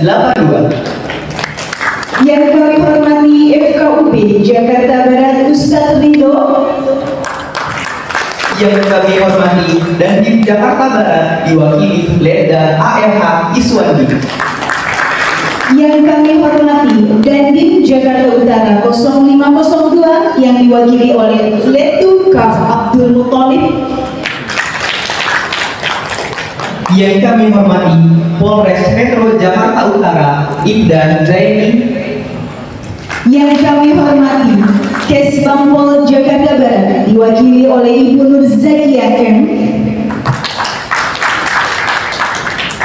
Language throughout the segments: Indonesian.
82. Yang kami hormati FKUP Jakarta Barat Ustadz Ridho. Yang kami hormati Dandim Jakarta Barat diwakili Leda ARH Iswandi. Yang kami hormati Dandim Jakarta Utara 0502 yang diwakili oleh Letu Kaf Abdul Muthalib. Yang kami hormati Polres Metro Jakarta Utara Ibdan Zaini. Yang kami hormati Kesbang Pol Jakarta Barat diwakili oleh Ibu Nur Zakia Kem.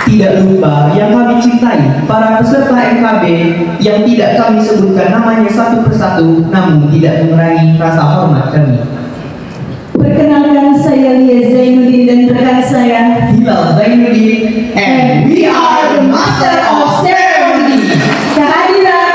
Tidak lupa yang kami cintai para peserta MKB yang tidak kami sebutkan namanya satu persatu, namun tidak mengurangi rasa hormat kami. Perkenalkan, saya Lia Zainuddin dan rekan saya Hilal Zainuddin, and we are the Master of Ceremony. Kehadiran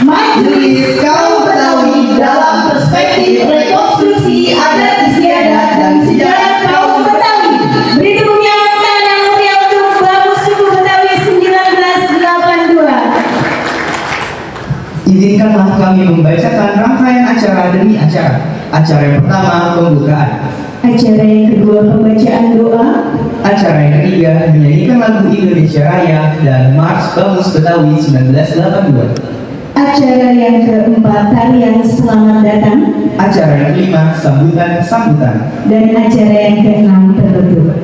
Majelis Kaum Betawi dalam perspektif rekonstruksi adat istiadat dan sejarah kaum Betawi. Beri tepuknya tangan yang meriah untuk Bamus Suku Betawi 1992. Izinkanlah kami membacakan rangkaian acara demi acara. Acara yang pertama, pembukaan. Acara yang kedua, pembacaan doa. Acara yang ketiga, menyanyikan lagu Indonesia Raya dan Mars Bamus Betawi 1982. Acara yang keempat, tarian selamat datang. Acara yang kelima, sambutan. Dan acara yang keenam, penutup.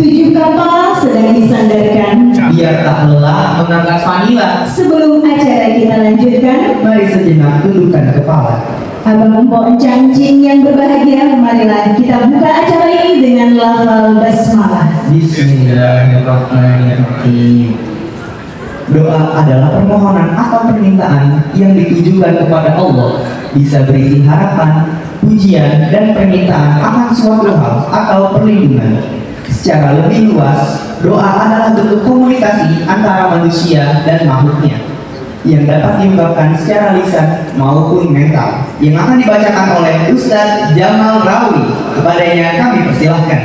7 kapal sedang disandarkan. Biar tak lelah mengangkat vanila. Sebelum acara kita lanjutkan, Mari sejenak tundukkan kepala. Abang Empok Cangcing yang berbahagia, marilah kita buka acara ini dengan lafal basmalah. Bismillahirrahmanirrahim. Doa adalah permohonan atau permintaan yang ditujukan kepada Allah, bisa berisi harapan, pujian, dan permintaan akan suatu hal atau perlindungan. Secara lebih luas, doa adalah bentuk komunikasi antara manusia dan makhluknya yang dapat diungkapkan secara lisan maupun mental, yang akan dibacakan oleh Ustadz Jamal Rawi. Kepadanya kami persilahkan.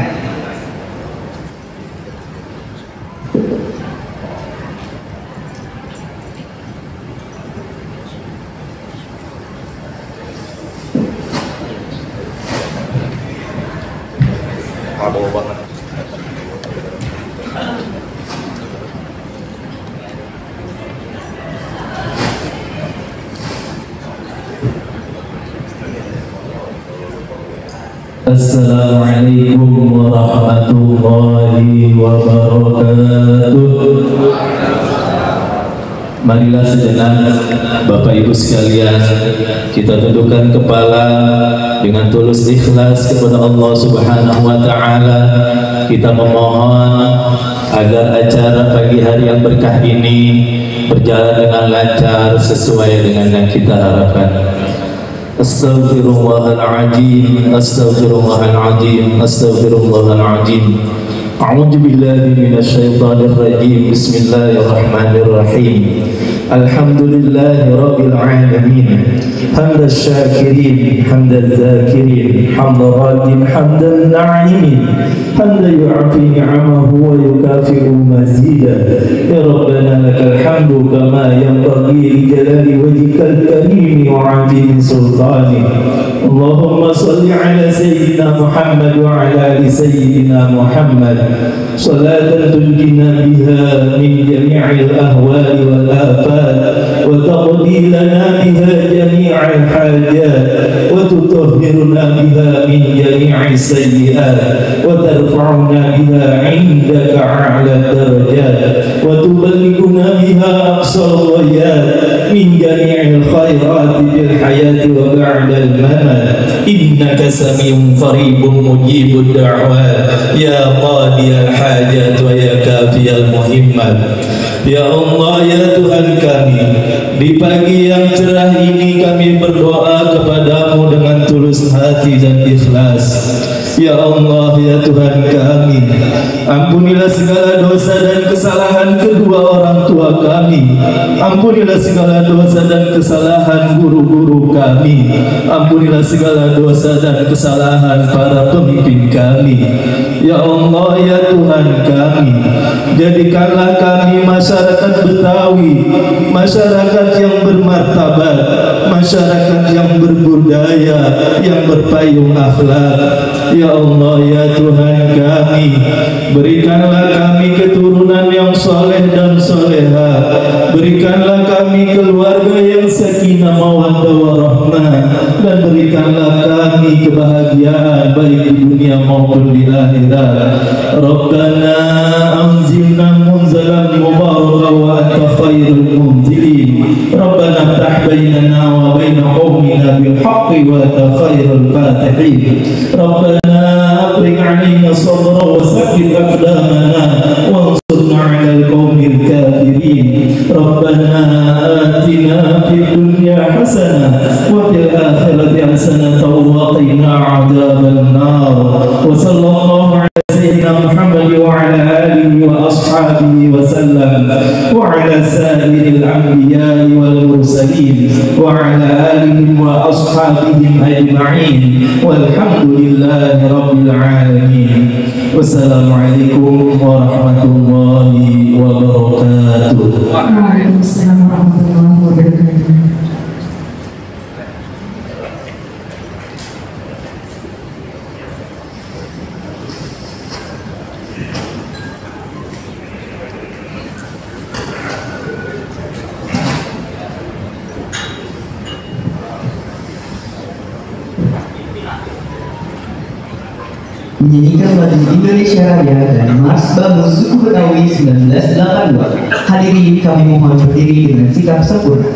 Bau banget. Assalamualaikum warahmatullahi wabarakatuh. Marilah sejenak Bapak Ibu sekalian, kita tundukkan kepala dengan tulus ikhlas kepada Allah Subhanahu wa taala. Kita memohon agar acara pagi hari yang berkah ini berjalan dengan lancar sesuai dengan yang kita harapkan. Astaghfirullahaladzim, astaghfirullahaladzim, astaghfirullahaladzim. A'udzu billahi minasyaitonir rajim. Bismillahirrahmanirrahim. Alhamdulillahi rabbil alamin. Hamdan syakirin, hamdan dzakirin, hamdan radin, hamdan na'imin, hamdan yu'afi ni'amahu wa yukafi'u mazida. Ya Rabbana lakal hamdu kama yanbaghi li jalali wajhikal karim wa 'azimi sultanik. Allahumma salli ala sayyidina Muhammad wa ala ali sayyidina Muhammad salatan tunjina biha min jami'il ahwali wal afat wa taqdi lana biha jami'al hajat wa tutahhiruna biha min jami'is sayyi'at wa tarfa'una biha 'indaka 'ala darajat wa tuballighuna biha aqsal ghayat min jami'il khairat fil hayati wa ba'dal mamat. Innaka sami'un qaribun mujibud da'wat ya qadiyal hajat wa ya kafiyal muhimmat. Ya Allah, ya Tuhan kami, di pagi yang cerah ini kami berdoa kepadamu dengan tulus hati dan ikhlas. Ya Allah, ya Tuhan kami, ampunilah segala dosa dan kesalahan kedua orang tua kami. Ampunilah segala dosa dan kesalahan guru-guru kami. Ampunilah segala dosa dan kesalahan para pemimpin kami. Ya Allah, ya Tuhan kami, jadikanlah kami masyarakat Betawi, masyarakat yang bermartabat, masyarakat yang berbudaya, yang berpayung akhlak. Ya Allah, ya Tuhan kami, berikanlah kami keturunan yang soleh dan soleha. Berikanlah kami keluarga yang sakinah mawaddah warahmah, dan berikanlah kami kebahagiaan baik di dunia maupun di akhirat. Rabbana anzilna munzalan mubarakan wa anta khairul munzilin. Rabbana ftah bainana wa baina qaumina bil haqqi wa anta khairul fatihin. Rabbana أفرغ علينا صبرا وثبت أقدامنا وانصرنا على القوم الكافرين. ربنا آتنا في الدنيا حسنة وفي الآخرة حسنة وقنا عذاب النار. وصلى الله على سيدنا محمد وعلى آله وأصحابه وسلم وعلى سائر الأنبياء والمرسلين وعلى آلهم وأصحابهم أجمعين والحمد لله رب العالمين. والسلام عليكم ورحمة الله وبركاته. Waalaikumsalam warahmatullahi wabarakatuh. Menyanyikan lagu Indonesia Raya dan Mars Bamus Suku Betawi 1982. Hadirin kami mohon berdiri dengan sikap sempurna.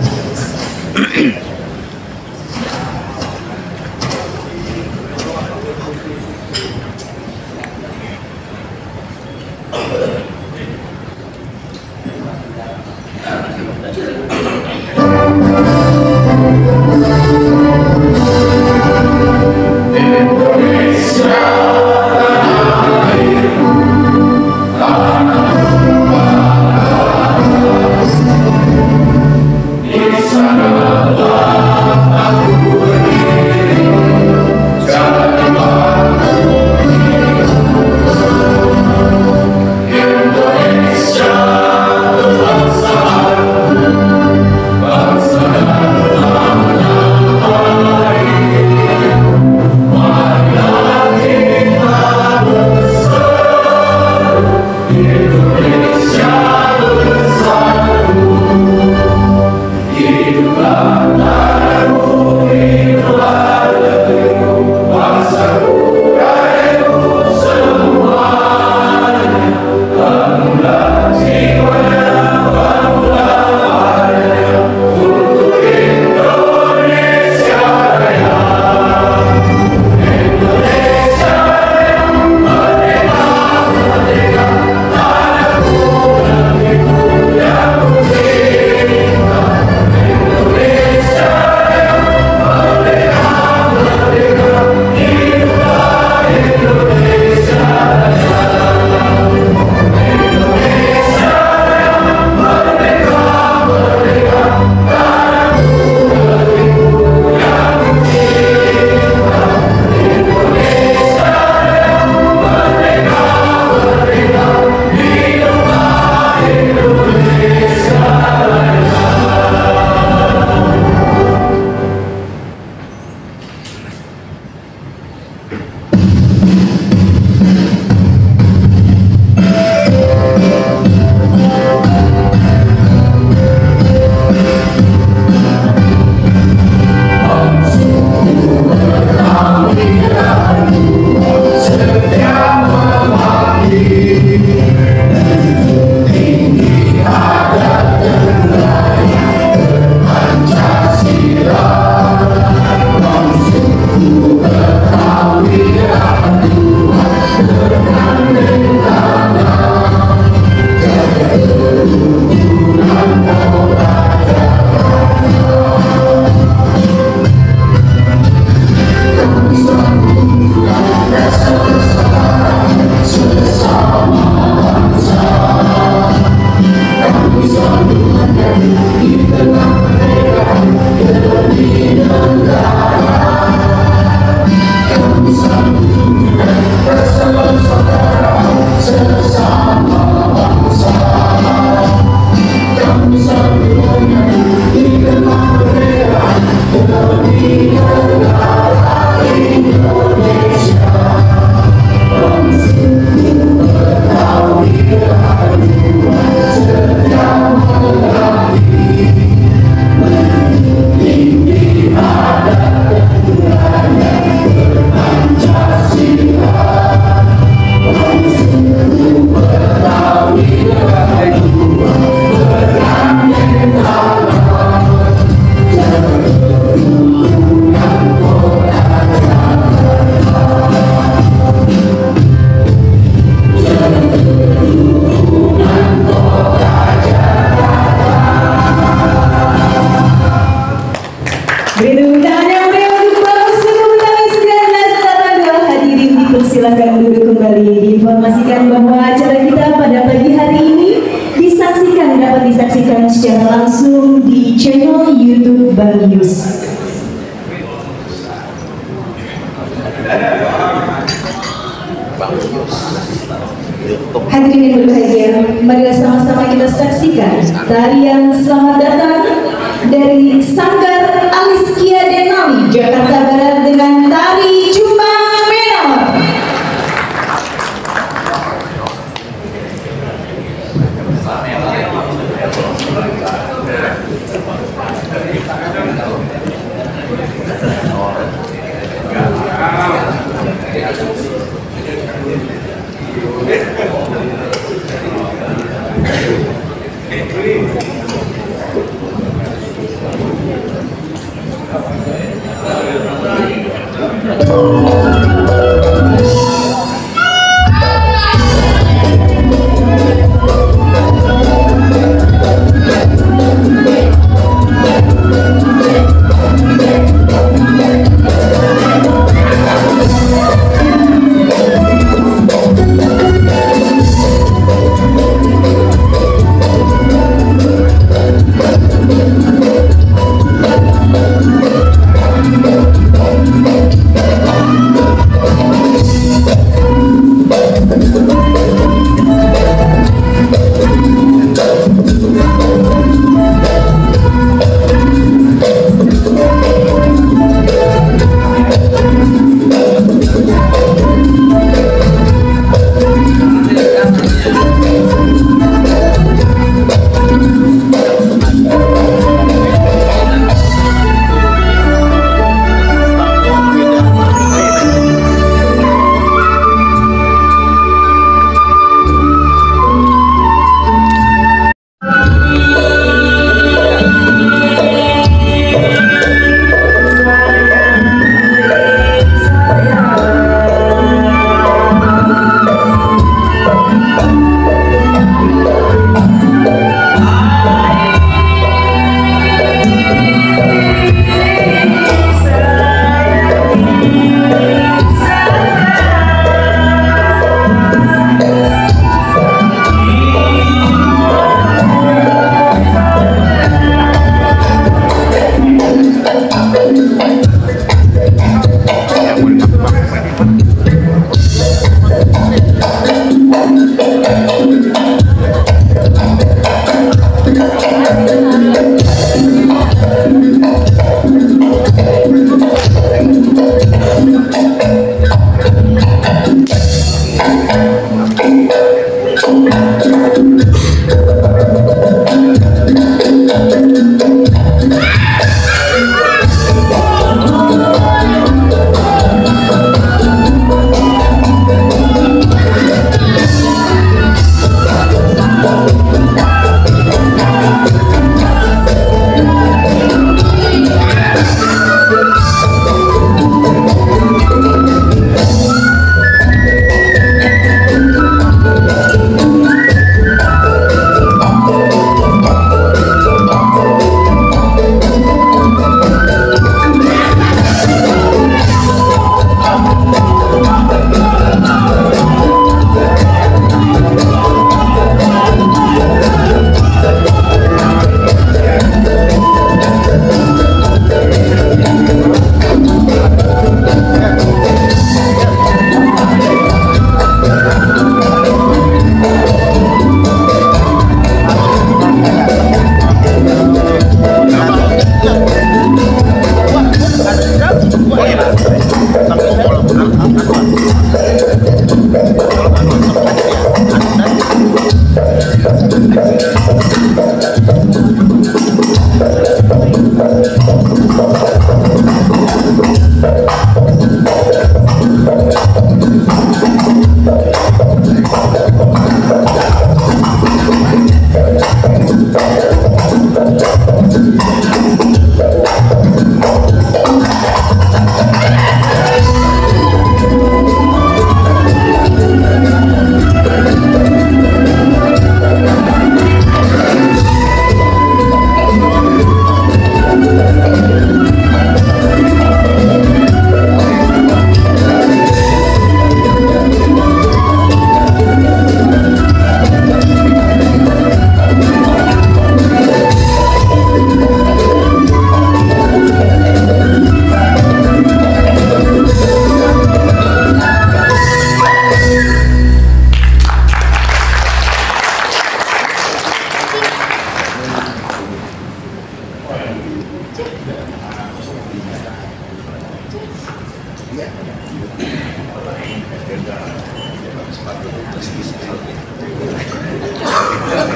Silakan duduk kembali. Diinformasikan bahwa acara kita pada pagi hari ini dapat disaksikan secara langsung di channel YouTube Bang Yus. Hadirin yang berbahagia, marilah sama-sama kita saksikan tarian Selamat Datang dari Sanggar Aliskia Denali, Jakarta Barat dengan tari Jumbang Menor.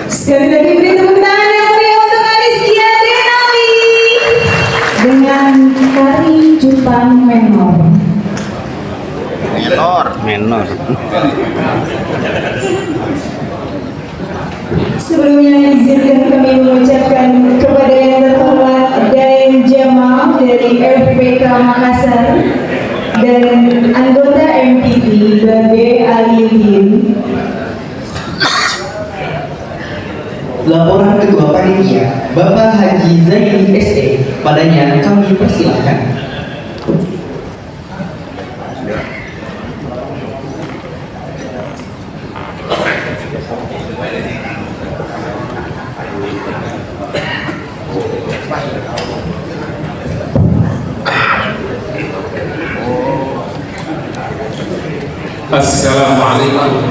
Sekali lagi beri tepuk tangan yang meriah untuk Alizkia Denawi dengan tari Jepang menor. Menor. Sebelumnya izinkan kami mengucapkan kepada yang terhormat Daeng Jamal dari FPK Makassar dan anggota MPT Babe Aliuddin. Laporan Ketua Panitia Bapak Haji Zaini SE, padanya kami persilahkan. Assalamualaikum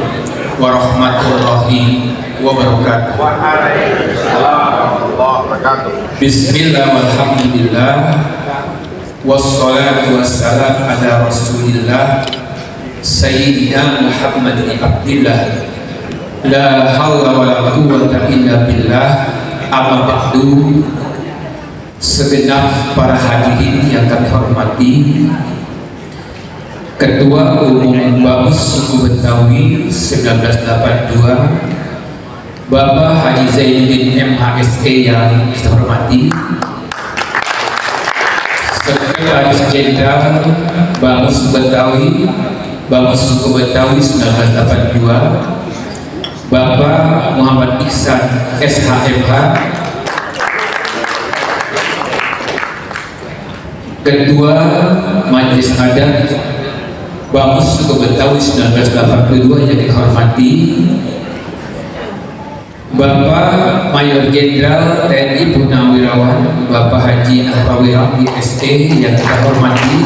warahmatullahi wabarakatuh. Bismillah walhamdulillah wassalatu wassalam ala rasulillah Sayyidina Muhammad bin Abdillah la hawla wa la quwwata illa billah. Amma ba'du. Segenap para hadirin yang kami hormati, Ketua Umum BAMUS Suku Betawi 1982 Bapak Haji Zainuddin MHSE yang kita hormati, Sekretaris Jenderal BAMUS Betawi BAMUS Suku Betawi 1982 Bapak Muhammad Iksan SHMH, Ketua Majelis Adat BAMUS Suku Betawi 1982 yang dihormati Bapak Mayor Jenderal TNI Purnawirawan Bapak Haji Nahrawirawan ISE yang kita hormati,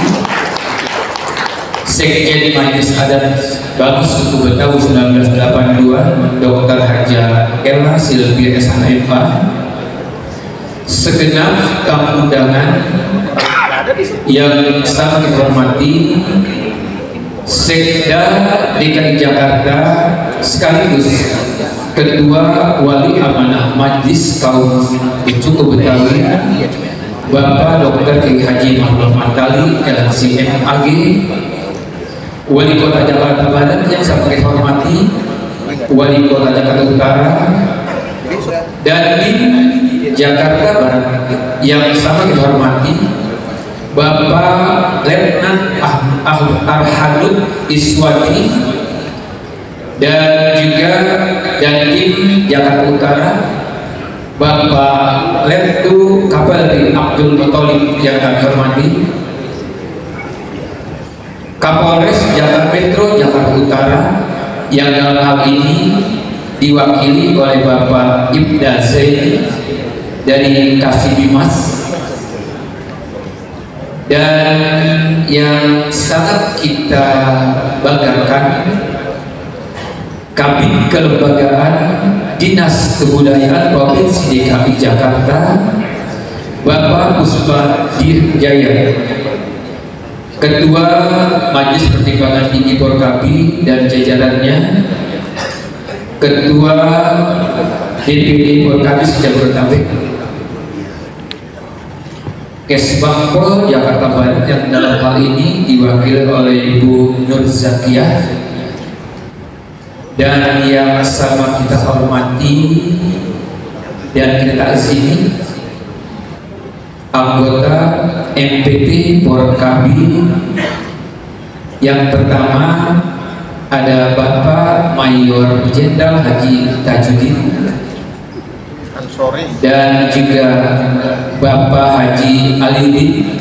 Sekjen Majelis Adat BAMUS Suku Betawi 1982 Dr. Haja Ella Silvia SHMH, segenap tamu undangan yang sangat dihormati, Sekda DKI Jakarta sekaligus Ketua Wali Amanah Majlis Kaum Suku Betawi Bapak Dr. Kiai Haji Muhammad Matali LCMAG, Wali Kota Jakarta Barat yang sangat dihormati, Wali Kota Jakarta Utara, dan di Jakarta Barat yang sangat dihormati Bapak Letnan Arhanud Iswati, dan juga Dandim Jakarta Utara Bapak Lettu Kapolri Abdul Muthalib yang kami hormati, Kapolres Jakarta Metro Jakarta Utara yang dalam hal ini diwakili oleh Bapak Ibda Zain dari Kasibimas, dan yang sangat kita banggakan Kabid Kelembagaan Dinas Kebudayaan Provinsi DKI Jakarta Bapak Puspa Dirjaya, Ketua Majelis Pertimbangan Tinggi Porkapi dan jajarannya, Ketua DPD Porkapi Jabodetabek, Kesbangpol Jakarta Barat yang dalam hal ini diwakili oleh Ibu Nur Zakiyah, dan yang sama kita hormati dan kita takzimi anggota MPT Porkapi. Yang pertama ada Bapak Mayor Jenderal Haji Tajuddin dan juga Bapak Haji Aliuddin,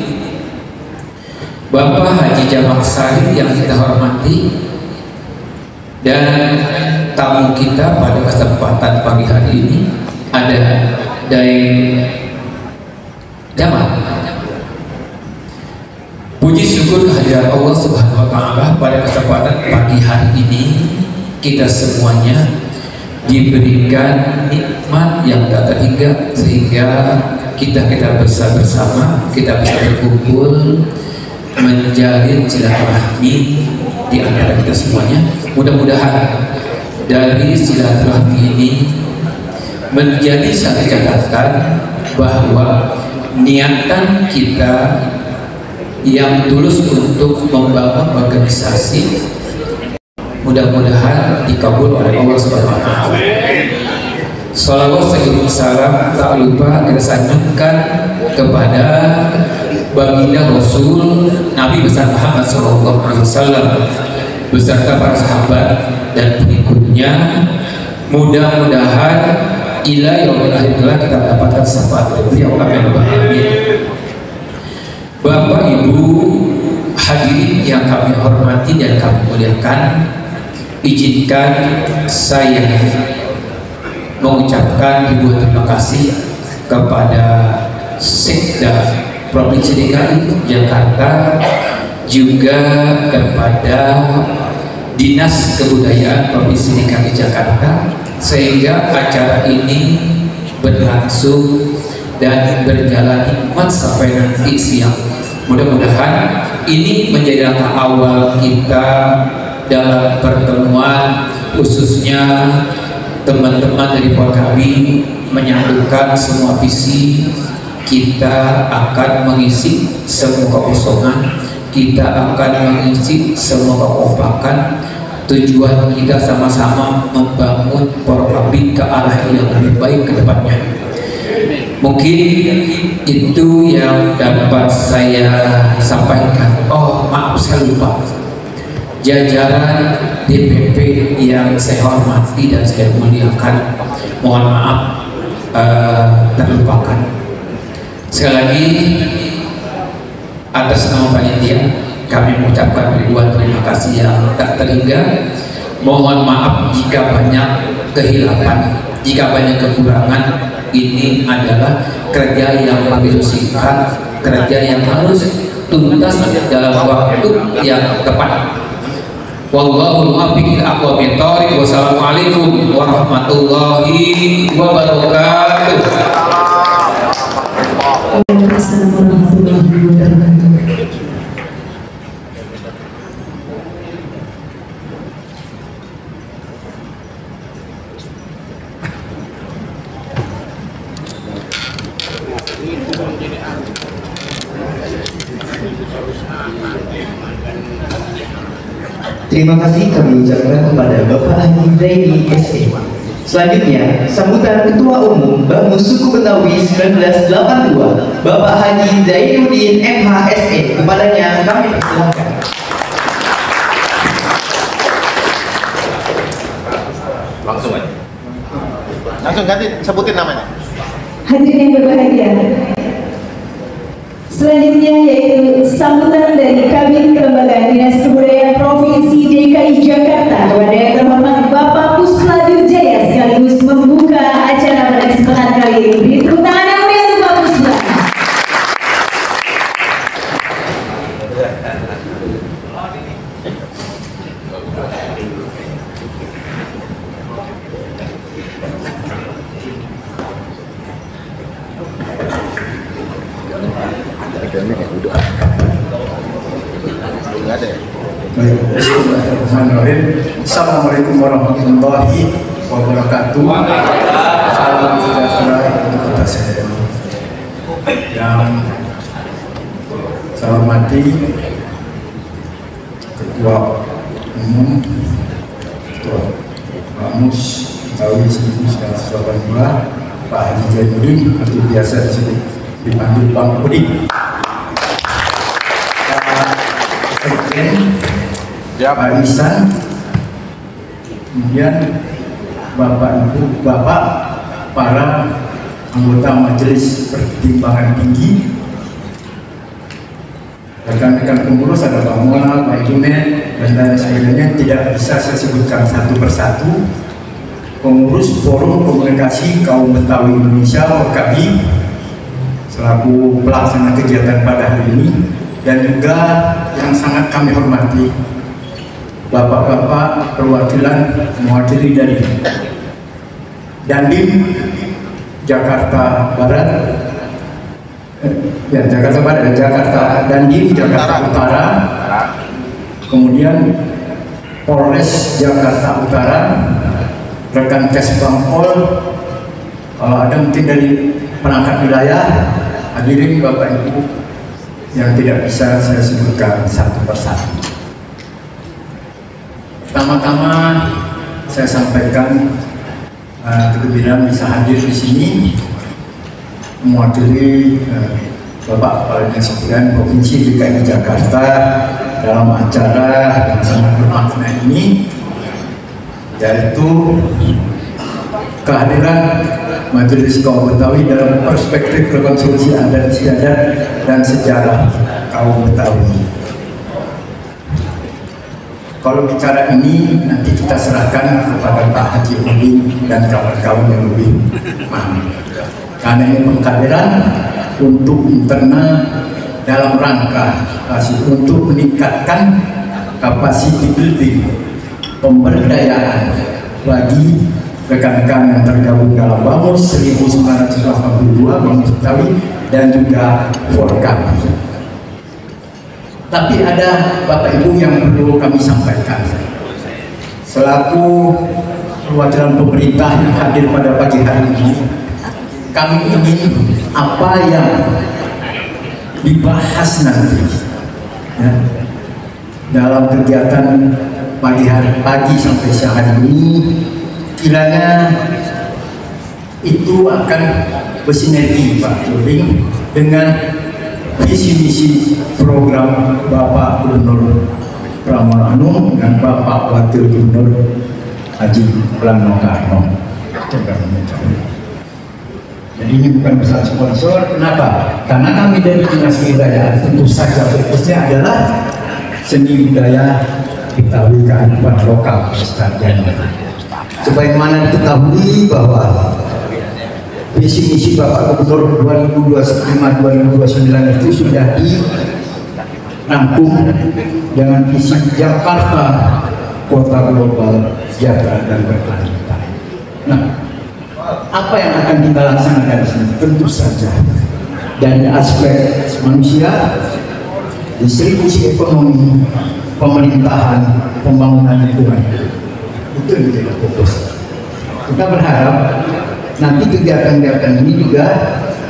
Bapak Haji Jamak Sari yang kita hormati, dan tamu kita pada kesempatan pagi hari ini ada Daeng Jamal. Puji syukur kehadirat Allah Subhanahu wa Ta'ala, pada kesempatan pagi hari ini kita semuanya diberikan nikmat yang tak terhingga, sehingga kita bersama kita bisa berkumpul menjalin silaturahmi di antara kita semuanya. Mudah-mudahan dari silaturahmi ini menjadi satu catatan bahwa niatan kita yang tulus untuk membangun organisasi mudah-mudahan dikabul oleh Allah Subhanahu wa taala. Salawat serta salam tak lupa kita sanjungkan kepada baginda Rasul Nabi besar Muhammad SAW beserta para sahabat dan pengikutnya. Mudah-mudahan ila yaumil akhir kita mendapatkan syafaat beliau. Amin. Bapak Ibu hadirin yang kami hormati dan kami muliakan, izinkan saya mengucapkan ribuan terima kasih kepada Sekda Provinsi DKI Jakarta, juga kepada Dinas Kebudayaan Provinsi DKI Jakarta, sehingga acara ini berlangsung dan berjalan hikmat sampai nanti siang. Mudah-mudahan ini menjadi langkah awal kita dalam pertemuan, khususnya teman-teman dari Polkabi menyatukan semua visi. Kita akan mengisi semua kekosongan, kita akan mengisi semua kekompakan. Tujuan kita sama-sama membangun Polkabi ke arah yang lebih baik ke depannya. Mungkin itu yang dapat saya sampaikan. Oh maaf, saya lupa. Jajaran DPP yang saya hormati dan saya muliakan, mohon maaf terlupakan. Sekali lagi atas nama panitia kami mengucapkan ribuan terima kasih yang tak terhingga. Mohon maaf jika banyak kehilapan, jika banyak kekurangan. Ini adalah kerja yang begitu singkat, kerja yang harus tuntas dalam waktu yang tepat. Wallahul muwaffiq ila aqwamit thoriq. Wassalamualaikum warahmatullahi wabarakatuh. Assalamualaikum warahmatullahi wabarakatuh. Terima kasih kami ucapkan kepada Bapak Haji Zaini SE. Selanjutnya, sambutan Ketua Umum Bamus Suku Betawi 1982, Bapak Haji Zainuddin MH SE. Kepadanya kami persilahkan. Langsung aja. Langsung ganti, sebutin namanya. Hadirin yang berbahagia, selanjutnya yaitu sambutan dari Kabin Kelembagaan Dinas Kebudayaan Provinsi DKI Jakarta kepada yang terhormat Bapak Puspa Dirjaya sekaligus membuka acara pada kesempatan kali ini. Beri tepuk tangan yang meriah untuk Bapak Puspa. Bismillahirrahmanirrahim. Assalamualaikum warahmatullahi wabarakatuh. Salam sejahtera untuk kita semua. Yang saya hormati Ketua Umum Ketua Bamus Betawi 1982 Pak Haji Zainuddin, atau biasa disebut dipanggil Bang Budi. Pak Isan, kemudian Bapak Ibu, Bapak para anggota Majelis Pertimbangan Tinggi, rekan-rekan pengurus, ada Pak Mola, Pak Imen, dan lain sebagainya, tidak bisa saya sebutkan satu persatu. Pengurus Forum Komunikasi Kaum Betawi Indonesia Polkabi selaku pelaksana kegiatan pada hari ini, dan juga yang sangat kami hormati Bapak-bapak perwakilan mewakili dari Dandim Jakarta Barat, Jakarta Barat, Dandim Jakarta Utara, kemudian Polres Jakarta Utara, rekan Kesbangpol, kalau ada mungkin dari perangkat wilayah, hadirin Bapak Ibu yang tidak bisa saya sebutkan satu persatu. Pertama-tama saya sampaikan kegembiraan bisa hadir di sini mewakili Bapak Kepala Dinas Kebudayaan Provinsi DKI Jakarta dalam acara yang sangat bermakna ini, yaitu kehadiran Majelis Kaum Betawi dalam perspektif rekonstruksi adat istiadat dan sejarah kaum Betawi. Kalau bicara ini nanti kita serahkan kepada Pak Haji Udin dan kawan-kawan yang lebih paham. Karena ini pengkaderan untuk internal dalam rangka untuk meningkatkan capacity building, pemberdayaan bagi rekan-rekan yang tergabung dalam BAMUS 1982 BAMUS Betawi dan juga Forkam. Tapi ada Bapak Ibu yang perlu kami sampaikan. Selaku perwakilan pemerintah yang hadir pada pagi hari ini, kami ingin apa yang dibahas nanti ya, dalam kegiatan pagi sampai siang hari ini, kiranya itu akan bersinergi Pak Joding dengan visi-misi program Bapak Gubernur Pramono Anung dan Bapak Wakil Gubernur Haji Plano Karno. Jadi ini bukan masalah sponsor. Kenapa? Karena kami dari Dinas Kebudayaan tentu saja fokusnya adalah seni budaya Betawi kearifan lokal dan sebagaimana diketahui bahwa visi-misi Bapak Gubernur 2025-2029 itu sudah dirampung dengan visi Jakarta kota global sejahtera dan berkelanjutan. Nah, apa yang akan kita laksanakan di sini? Tentu saja dari aspek manusia, distribusi ekonomi, pemerintahan, pembangunan lingkungan, itu yang kita fokus. Kita berharap nanti kegiatan-kegiatan ini juga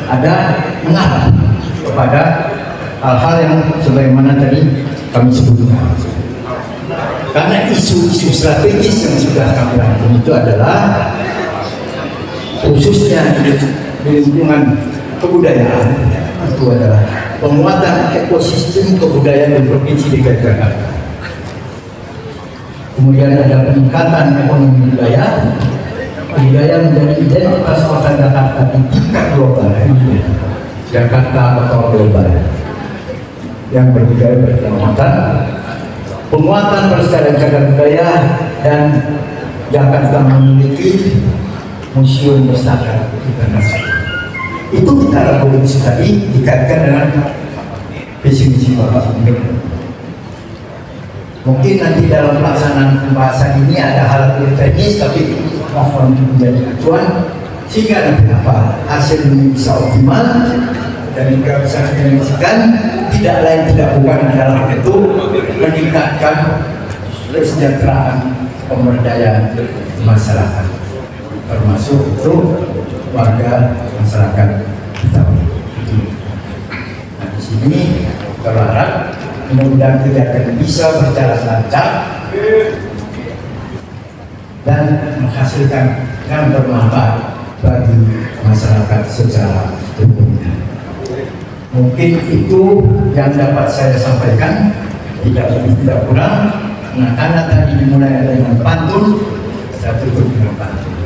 ada mengarah kepada hal-hal yang sebagaimana tadi kami sebutkan. Karena isu-isu strategis yang sudah kami rangkum itu adalah khususnya di lingkungan kebudayaan, itu adalah penguatan ekosistem kebudayaan di Provinsi DKI Jakarta. Kemudian ada peningkatan ekonomi budaya menjadi identitas kota Jakarta di tingkat global, Jakarta atau global yang berbudaya berkelanjutan, penguatan pelestarian cagar budaya, dan Jakarta memiliki museum bestaka internasional. Itu kita lakukan tadi dikaitkan dengan visi-misi Bapak Gubernur. Mungkin nanti dalam pelaksanaan pembahasan ini ada hal yang teknis, tapi mohon menjadi acuan sehingga nanti hasil ini bisa optimal dan juga bisa direalisasikan. Tidak lain tidak bukan adalah itu meningkatkan kesejahteraan pemberdayaan masyarakat, termasuk untuk warga masyarakat Betawi. Nah, di sini berharap mudah-mudahan kegiatan bisa berjalan lancar dan menghasilkan yang bermanfaat bagi masyarakat secara umumnya. Mungkin itu yang dapat saya sampaikan, tidak lebih tidak kurang. Nah, karena tadi dimulai dengan pantun, saya tutup dengan pantun.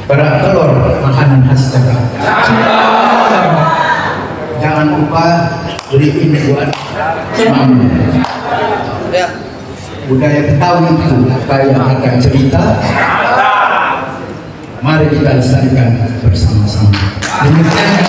Kerak telur makanan khas Jakarta. Jangan lupa beliin buat mami. Budaya Betawi itu kaya akan cerita. Mari kita lestarikan bersama-sama. Demikian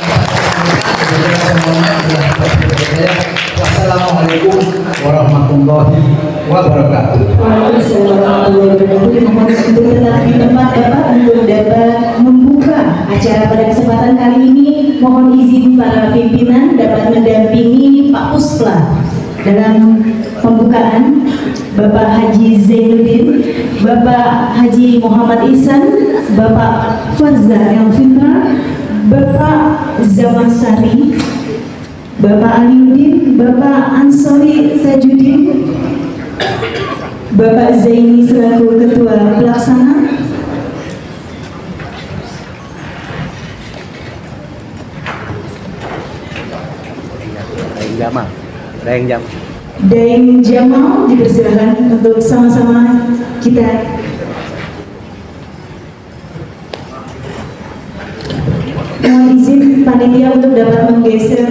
Wassalamualaikum warahmatullahi wabarakatuh. Waalaikumsalam warahmatullahi wabarakatuh. Mohon untuk tetap di tempat Bapak untuk dapat membuka membuka acara pada kesempatan kali ini, mohon izin para pimpinan dapat mendampingi Pak Puspla dalam pembukaan. Bapak Haji Zainuddin, Bapak Haji Muhammad Ihsan, Bapak Farza Elvindra, Bapak Zamansari, Bapak Aliuddin, Bapak Ansori Tajuddin, Bapak Zaini selaku Ketua Pelaksana, Daeng Jamal dipersilakan untuk sama-sama kita mohon izin panitia untuk dapat menggeser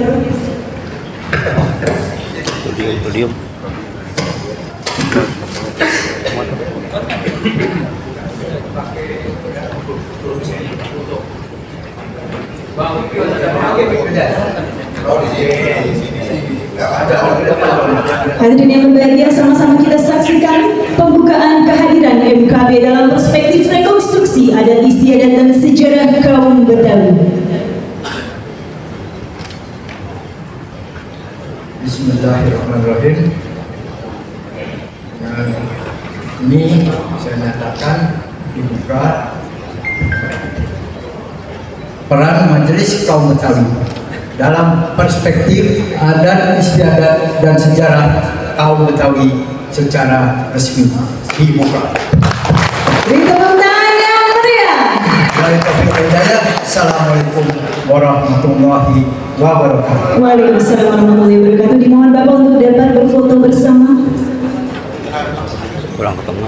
Hadirin yang berbahagia, sama-sama kita saksikan pembukaan kehadiran MKB dalam perspektif rekonstruksi adat istiadat dan sejarah kaum Betawi. Bismillahirrahmanirrahim. Ini saya nyatakan dibuka peran Majelis Kaum Betawi dalam perspektif adat istiadat dan sejarah kaum Betawi secara resmi dibuka. Beri tepuk tangan yang meriah. Assalamualaikum warahmatullahi wabarakatuh. Waalaikumsalam warahmatullahi wabarakatuh. Dimohon Bapak untuk dapat berfoto bersama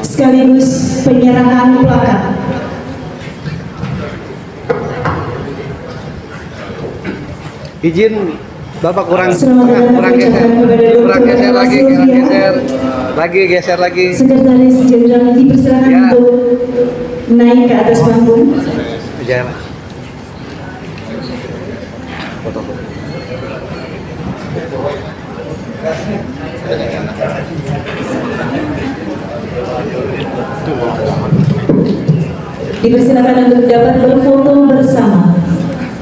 sekaligus penyerahan plakat. Izin Bapak kurang Selamat datang kurang geser kepada lagi, Dr. geser lagi. Sekretaris Jenderal dipersilakan Ya. untuk naik ke atas panggung. Jangan. Dipersilakan untuk dapat berfoto bersama.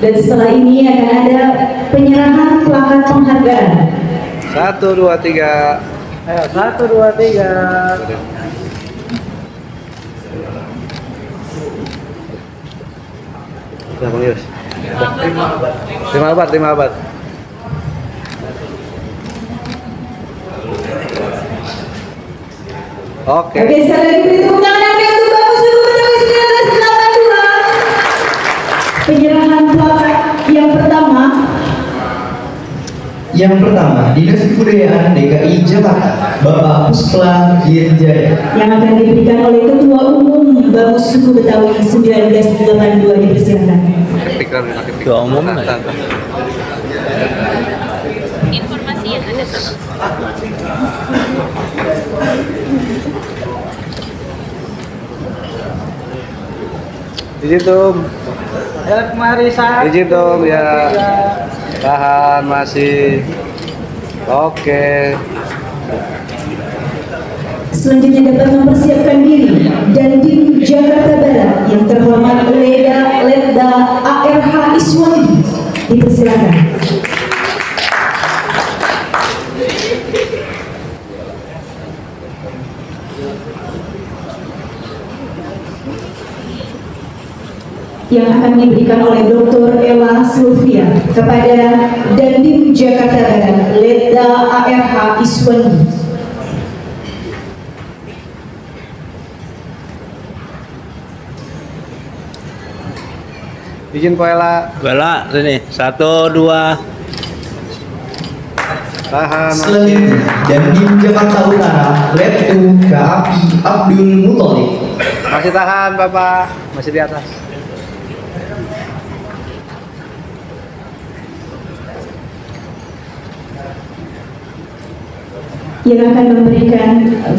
Dan setelah ini akan ada penyerahan plakat penghargaan. 1, 2, 3. Ayo 1, 2, 3. Udah Bang Yus. 5 abad. Oke. Oke, sekali lagi beri tepuk tangan yang meriah untuk Bapak Suku Betawi 1982. Penyerahan plakat yang pertama. Yang pertama, Dinas Kebudayaan DKI Jakarta, Bapak Puspla Dirjaya. Yang akan diberikan oleh Ketua Umum Bamus Suku Betawi 1982 dipersilakan. Ketua umum informasi yang ada izin Tom. Izin Tom ya. Tahan masih. Oke. Selanjutnya dapat mempersiapkan diri Dandim Jakarta Barat yang terhormat Letda ARH Iswandi dipersilakan. Yang akan diberikan oleh Dr. Ella Sylvia kepada Dandim Jakarta Barat Letda ARH Iswandi. Izin Poela. Sini. 1, 2. Tahan. Selanjutnya, Dandim Jakarta Utara, Letu Kaafi Abdul Muthalib. Masih tahan Bapak. Masih di atas. Yang akan memberikan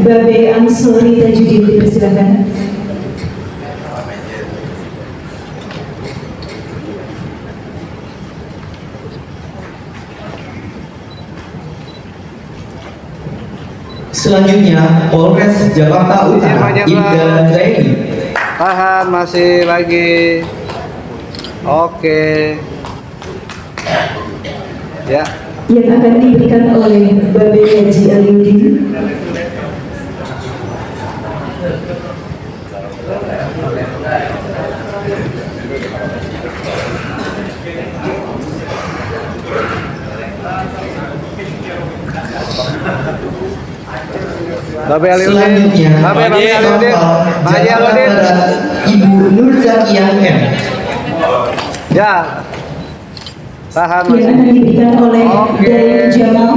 Babe Ansori Tajuddin dipersilakan. Selanjutnya, Polres Jakarta Utara, Ibda Zaini. Tahan masih lagi. Oke. Ya. Yang akan diberikan oleh Babe Haji Aliuddin. Babe Aliuddin. Selanjutnya, Babe Aliuddin. Haji Aliuddin. Ibu Nur Zakiyah M. Ya. Tahan Yang akan diberikan oleh Oke. Dayan Jamal.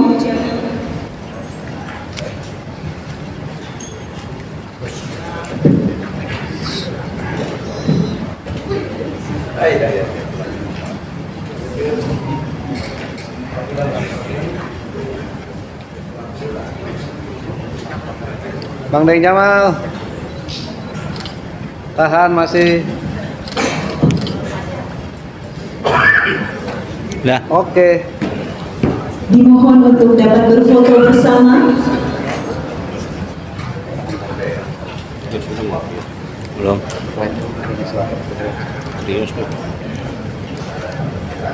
Bang Deng Jamal. Tahan masih. Dah. Oke. Dimohon untuk dapat berfoto bersama. Belum.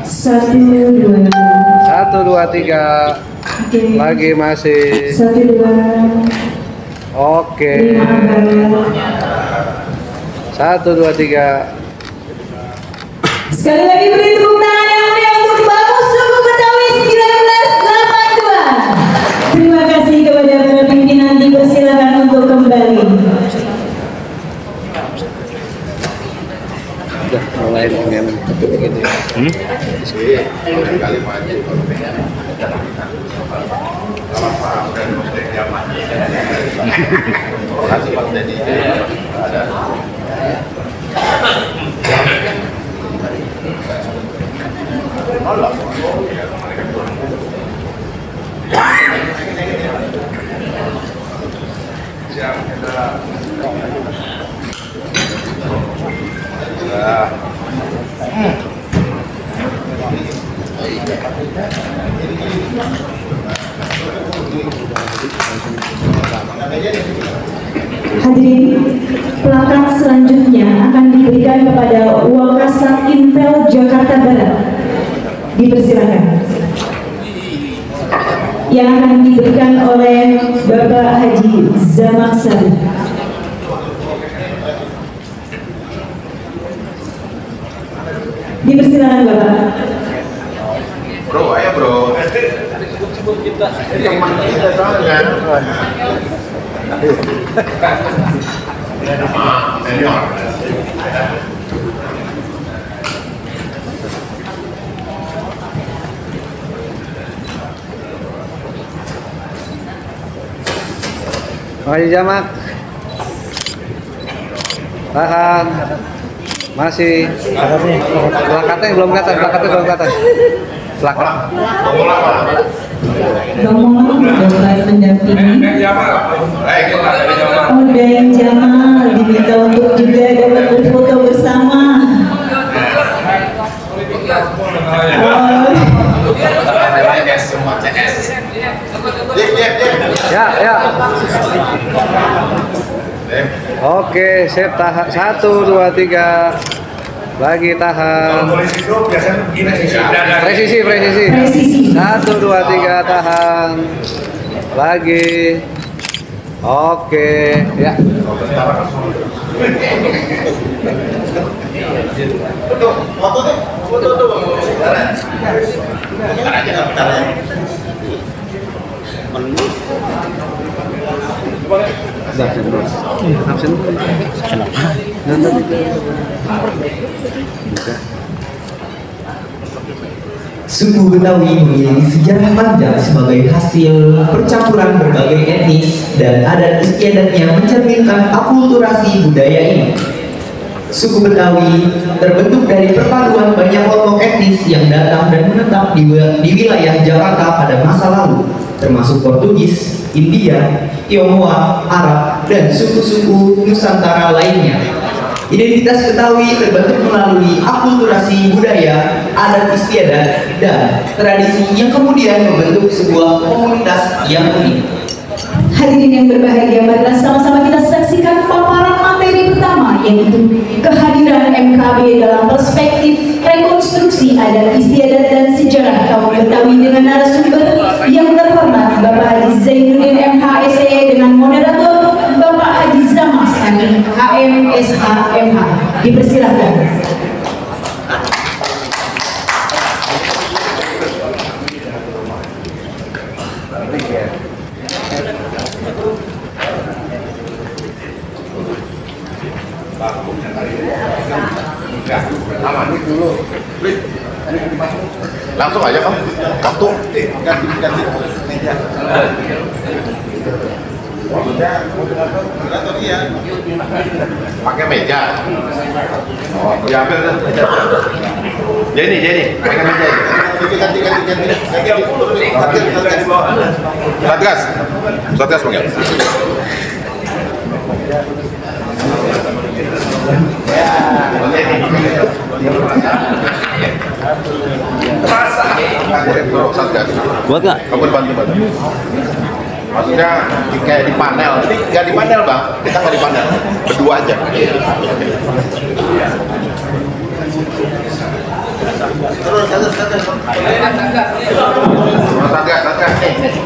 Satu, dua. 1, 2, 3. Oke. Lagi masih. 1, 2. Oke. 5. 1, 2, 3. Sekali lagi beri tepuk tangan yang meriah untuk Bamus Suku Betawi 1982. Terima kasih kepada para pimpinan, dipersilakan untuk kembali. Udah mulai dengan begini. Hadirin, plakat selanjutnya akan diberikan kepada Wakasat Intel Jakarta Barat. Dipersilakan. Yang akan diberikan oleh Bapak Haji Zamaksari. Dipersilakan Bapak. Bro, ayo bro. Teman kita soalnya. Haji Jamak. Tahan. Masih. Plakatnya belum kelihatan, plakatnya belum kelihatan. Plakat. Rombongan dapat mendampingi. Oh, Dayan Jamal diminta untuk juga dapat berfoto bersama. Ya, ya. Oke, sip, tahan. 1, 2, 3. Lagi tahan. Presisi, presisi. 1, 2, 3, tahan. Lagi. Oke, ya. Foto tuh. Bentar aja, bentar ya. Suku Betawi memiliki sejarah panjang sebagai hasil percampuran berbagai etnis dan adat istiadatnya mencerminkan akulturasi budaya ini. Suku Betawi terbentuk dari perpaduan banyak kelompok etnis yang datang dan menetap di wilayah Jakarta pada masa lalu, termasuk Portugis, India, Tionghoa, Arab, dan suku-suku Nusantara lainnya. Identitas Betawi terbentuk melalui akulturasi budaya, adat istiadat, dan tradisi yang kemudian membentuk sebuah komunitas yang unik. Hadirin yang berbahagia, marilah sama-sama kita saksikan paparan materi pertama, yaitu kehadiran MKB dalam perspektif rekonstruksi adat istiadat dan sejarah kaum Betawi dengan narasumber yang terhormat Bapak Haji Zainuddin MHSE dengan moderator Bapak Haji Zamas HMSH MH. Dipersilakan. Aman dulu. Langsung aja Pak. Waktu ganti meja. Moderator iya. Pakai meja. Oh, diambil dah meja. Jadi pakai meja. Ganti. Satgas panggil. Buat nggak? Kamu bantu. Maksudnya kayak di panel. Ini nggak di panel Bang. Kita nggak di panel. Berdua aja. Terus Satgas nih.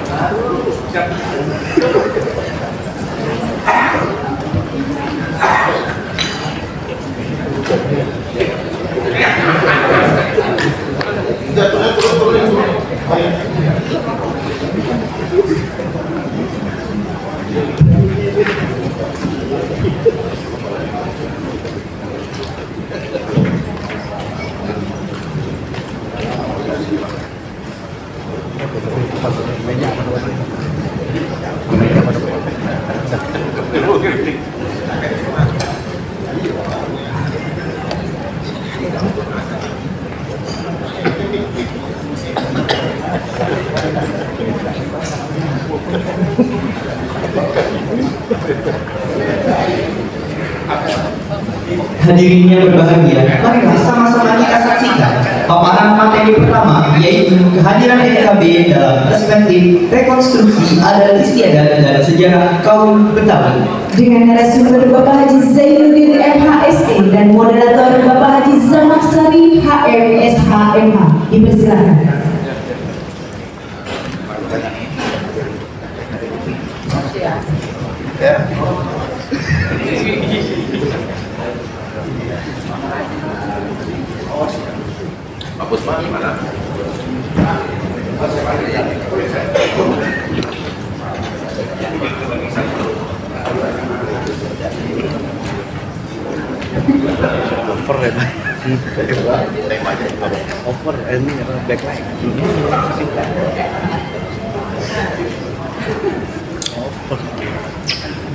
Hadirin yang berbahagia, marilah sama-sama kita saksikan paparan materi pertama, yaitu kehadiran MKB dalam perspektif rekonstruksi adat istiadat dan sejarah kaum Betawi. Dengan narasumber Bapak Haji Zainuddin MHSE dan moderator Bapak Haji Zamaksari HMSH MH. Dipersilakan. Ya. Pak Puspa gimana? Over ya, Pak. Over ini backlight.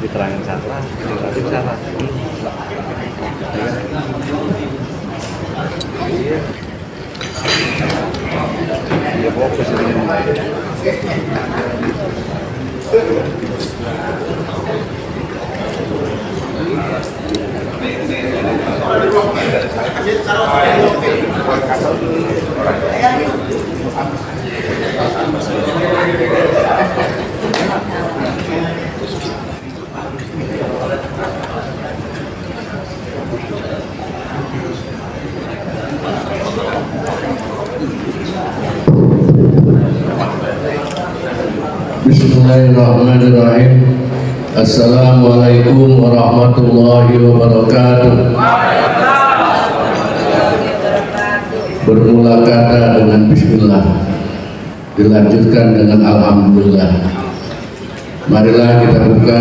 Diterangin salah, diterangin salah. Iya. Dia fokus ini. Bismillahirrahmanirrahim. Assalamualaikum warahmatullahi wabarakatuh. Bermula kata dengan bismillah, dilanjutkan dengan alhamdulillah. Marilah kita buka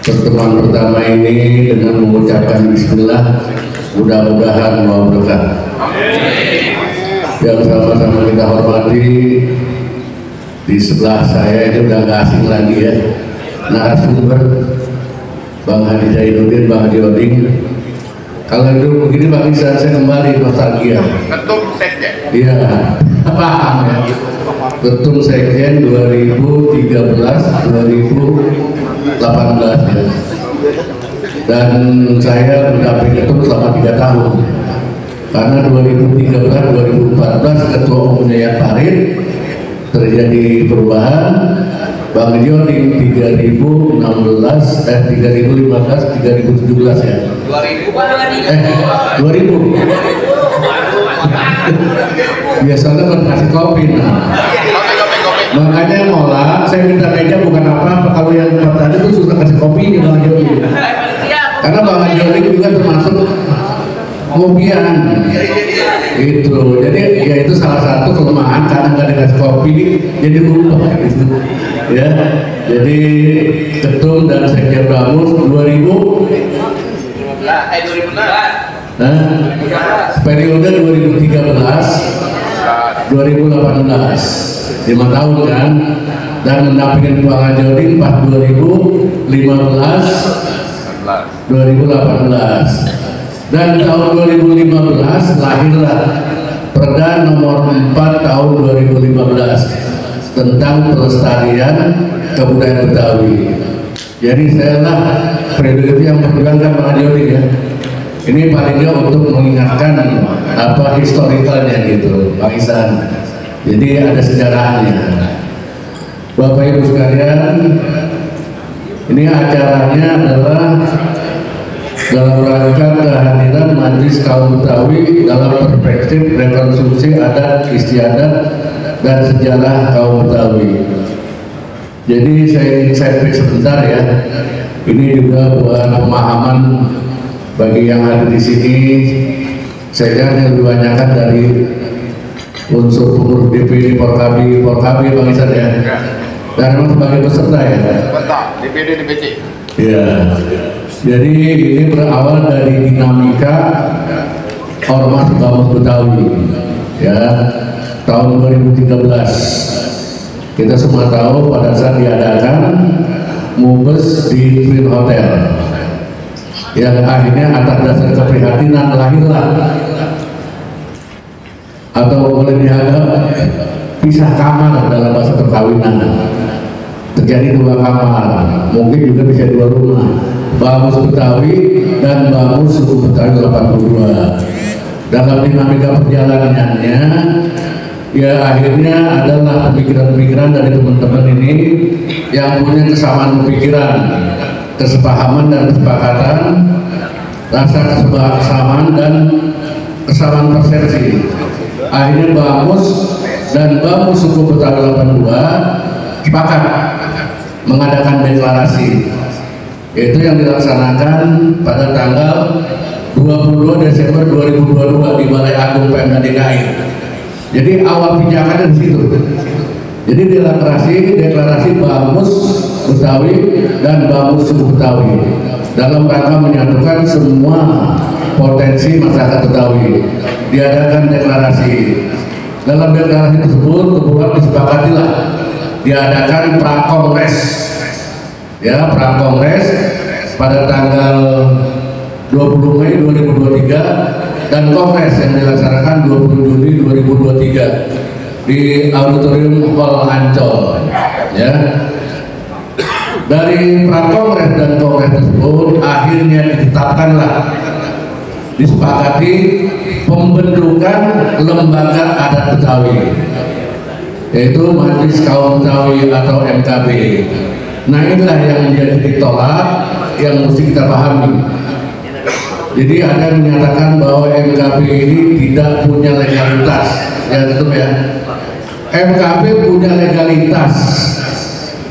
pertemuan pertama ini dengan mengucapkan bismillah. Mudah-mudahan mau berkah. Yang sama-sama kita hormati, di sebelah saya ini udah gak asing lagi ya, narasumber Bang Haji Zainuddin, Bang Haji Oding. Kalau itu begini bagi saya kembali nostalgia. Ketum sekjen. Iya, paham ya. Ketum sekjen 2013-2018 ya. Dan saya mendampingi ketum selama 3 tahun. Karena 2013-2014 ketua umumnya Yat Farid, terjadi perubahan Bang Joni 3016, 3015, 3017 ya. 2000. Biasanya kan kasih kopi. Nah. Makanya ngolah, saya minta meja bukan apa-apa. Kalau yang tadi itu sudah kasih kopi nih Bang Joni. Karena Bang Joni juga termasuk kopian. Itu, jadi ya itu salah satu kelemahan karena nggak dikasih kopi jadi lupa gitu. Ya, jadi ketum dan sekjen Bamus 2016. Nah, periode 2013 2018 5 tahun kan, dan mendampingi Bang Ajodin pas 2015 2018 dan tahun 2015 lahirlah Perda nomor 4 tahun 2015 tentang pelestarian kebudayaan Betawi. Jadi saya lah periode itu yang memperjuangkan Bang Ajodin ya. Ini paling nggak untuk mengingatkan apa historikalnya gitu, Pak Ihsan. Jadi ada sejarahnya. Bapak Ibu sekalian, ini acaranya adalah dalam rangka kehadiran Majelis Kaum Betawi dalam perspektif rekonstruksi adat istiadat dan sejarah kaum Betawi. Jadi saya ingin setback sebentar ya. Ini juga buat pemahaman bagi yang ada di sini. Saya yang dibanyakan dari unsur pengurus DPD Porkabi Bang Ihsan ya. Dan memang sebagai peserta ya. Betul, DPD DPC. Ya. Jadi ini berawal dari dinamika Ormas Bamus Betawi ya, tahun 2013 kita semua tahu pada saat diadakan Mubes di Twin Hotel yang akhirnya atas dasar keprihatinan lahirlah atau boleh dianggap pisah kamar dalam bahasa perkawinan. Terjadi 2 kamar, mungkin juga bisa 2 rumah, Bamus Betawi dan Bamus Suku Betawi 82. Dalam dinamika perjalanannya ya akhirnya adalah pemikiran-pemikiran dari teman-teman ini yang punya kesamaan pemikiran, kesepahaman dan kesepakatan, rasa kesamaan dan kesamaan persepsi. Akhirnya Bamus dan Bamus Suku Betawi 82 sepakat mengadakan deklarasi, yaitu yang dilaksanakan pada tanggal 22 Desember 2022 di Balai Agung Pemda DKI. Jadi awal pijakannya di situ. Jadi deklarasi Bamus Betawi dan Bamus Suku Betawi dalam rangka menyatukan semua potensi masyarakat Betawi. Diadakan deklarasi. Dalam deklarasi tersebut kemudian disepakatilah diadakan prakongres ya, prakongres pada tanggal 20 Mei 2023 dan kongres yang dilaksanakan 20 Juni 2023 di Auditorium Hall Ancol ya. Dari prakongres dan kongres tersebut akhirnya ditetapkanlah, disepakati pembentukan lembaga adat Betawi, yaitu Majelis Kaum Betawi atau MKB. Nah inilah yang menjadi ditolak, yang mesti kita pahami. Jadi ada yang menyatakan bahwa MKB ini tidak punya legalitas, ya betul ya. MKB punya legalitas,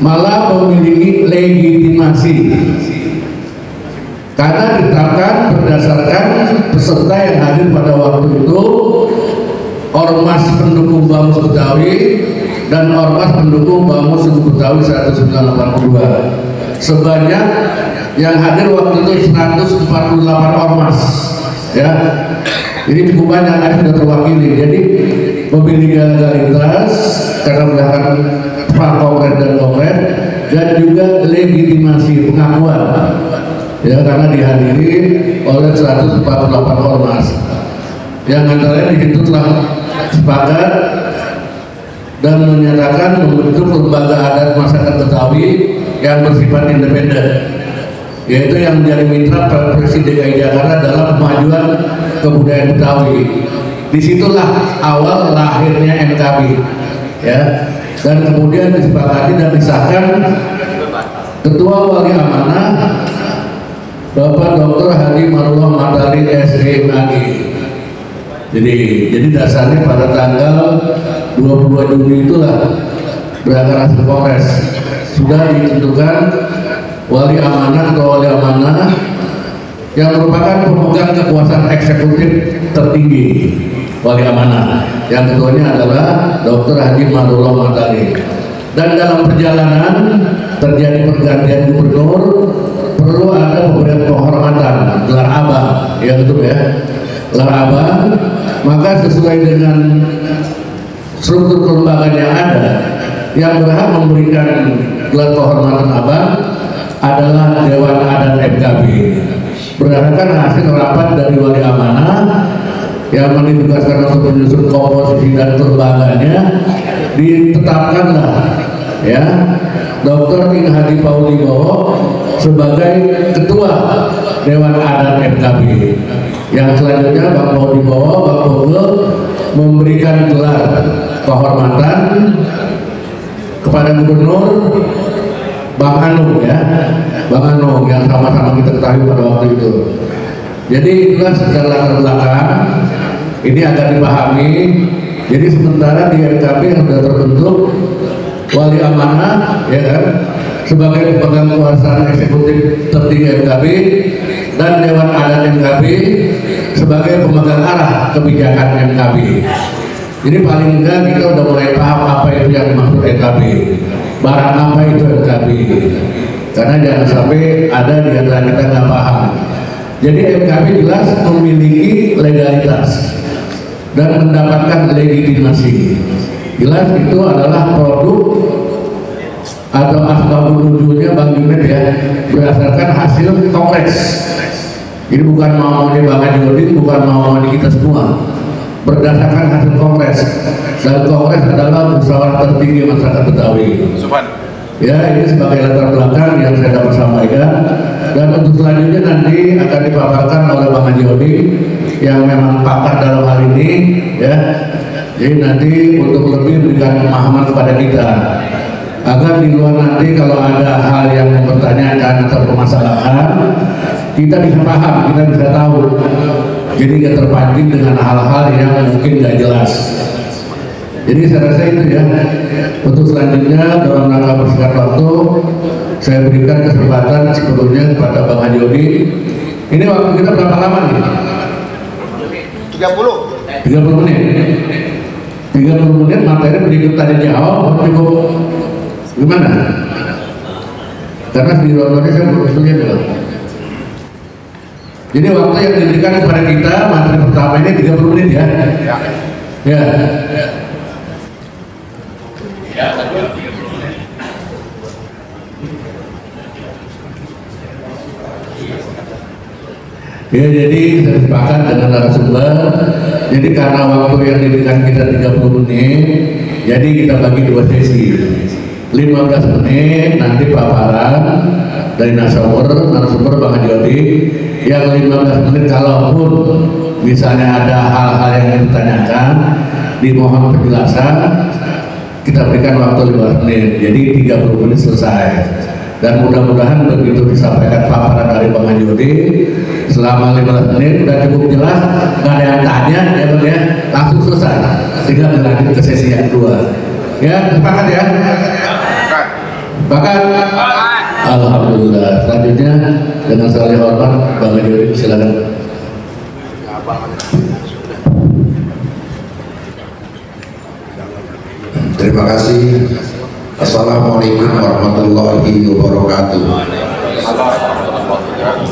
malah memiliki legitimasi, karena ditetapkan berdasarkan peserta yang hadir pada waktu itu, Ormas pendukung Bamus Betawi dan Ormas pendukung Bamus Suku Betawi 1982. Sebanyak yang hadir waktu itu 148 ormas ya. Ini cukup banyak yang sudah terwakili. Jadi memiliki legalitas karena melakukan prakongres dan kongres, dan juga legitimasi pengakuan ya, karena dihadiri oleh 148 ormas yang antara itu telah sepakat dan menyatakan membentuk lembaga adat masyarakat Betawi yang bersifat independen, yaitu yang menjadi mitra Presiden DKI Jakarta dalam kemajuan kebudayaan Betawi. Disitulah awal lahirnya MKB ya. dan kemudian disepakati dan disahkan Ketua Wali Amanah Bapak Dr. Haji Marullah Madari SMAG. Jadi dasarnya pada tanggal 22 Juni itulah berakhir hasil kongres sudah ditentukan Wali Amanah atau Wali Amanah yang merupakan pemegang kekuasaan eksekutif tertinggi. Wali Amanah yang ketuanya adalah Dr. Haji Marullah Madari. Dan dalam perjalanan terjadi pergantian gubernur, perlu ada pemberian penghormatan, gelar abang, ya betul ya, gelar abang. Maka sesuai dengan struktur kelembagaan yang ada, yang berhak memberikan gelar kehormatan abang adalah Dewan Adat MKB. Berdasarkan hasil rapat dari Wali Amanah yang ditugaskan untuk menyusun komposisi dan kelembagaannya, ditetapkanlah ya Dr. Ing Hadi Pauli Bowo sebagai Ketua Dewan Adat MKB. Yang selanjutnya Bang Pauli Bowo, Bang Pogel memberikan gelar kehormatan kepada Gubernur Bang Anu ya, Bang Anu yang sama-sama kita ketahui pada waktu itu. Jadi itulah secara latar belakang ini agar dipahami. Jadi sementara di MKB yang sudah terbentuk Wali Amanah ya kan sebagai pemegang kekuasaan eksekutif tertinggi MKB dan Dewan Adat MKB sebagai pemegang arah kebijakan MKB. Jadi paling enggak kita udah mulai paham apa itu yang dimaksud MKB, barang apa itu MKB. Karena jangan sampai ada di antara kita nggak paham. Jadi MKB jelas memiliki legalitas dan mendapatkan legitimasi. Jelas itu adalah produk atau asbabun nuzulnya Bang Junet ya, berdasarkan hasil kongres. Jadi bukan mau di Bang Haji, bukan mau di kita semua, berdasarkan hasil kongres. Dan kongres adalah musyawarah tertinggi masyarakat Betawi. Ya, ini sebagai latar belakang yang saya dapat sampaikan. Dan untuk selanjutnya nanti akan dipaparkan oleh Bang Haji Odi yang memang pakar dalam hal ini ya. Jadi nanti untuk lebih memberikan pemahaman kepada kita agar di luar nanti kalau ada hal yang mempertanyakan atau permasalahan kita bisa paham, kita bisa tahu. Jadi nggak terpancing dengan hal-hal yang mungkin nggak jelas. Jadi saya rasa itu ya. Untuk selanjutnya dalam rangka persingkat waktu saya berikan kesempatan sebelumnya kepada Bang Haji Odi. Ini waktu kita berapa lama nih? 30 menit. 30 menit materi berikut tadi jawab cukup gimana? Karena di luar saya belum punya dulu. Jadi waktu yang diberikan kepada kita materi pertama ini 30 menit ya. Ya. Ya, jadi saya sepakat dengan narasumber. Jadi karena waktu yang diberikan kita 30 menit, jadi kita bagi dua sesi. 15 menit nanti paparan dari narasumber Bang Haji Odi. Yang 15 menit kalaupun misalnya ada hal-hal yang ingin ditanyakan, dimohon penjelasan, kita berikan waktu 15 menit. Jadi 30 menit selesai. Dan mudah-mudahan begitu disampaikan paparan dari Bang Haji Odi selama 15 menit udah cukup jelas, nggak ada yang tanya ya Bang ya, langsung selesai. Tinggal lanjut ke sesi yang kedua. Ya, sepakat ya? Sepakat? Alhamdulillah. Selanjutnya dengan segala hormat Bang Haji Odi, silakan. Terima kasih. Assalamualaikum warahmatullahi wabarakatuh.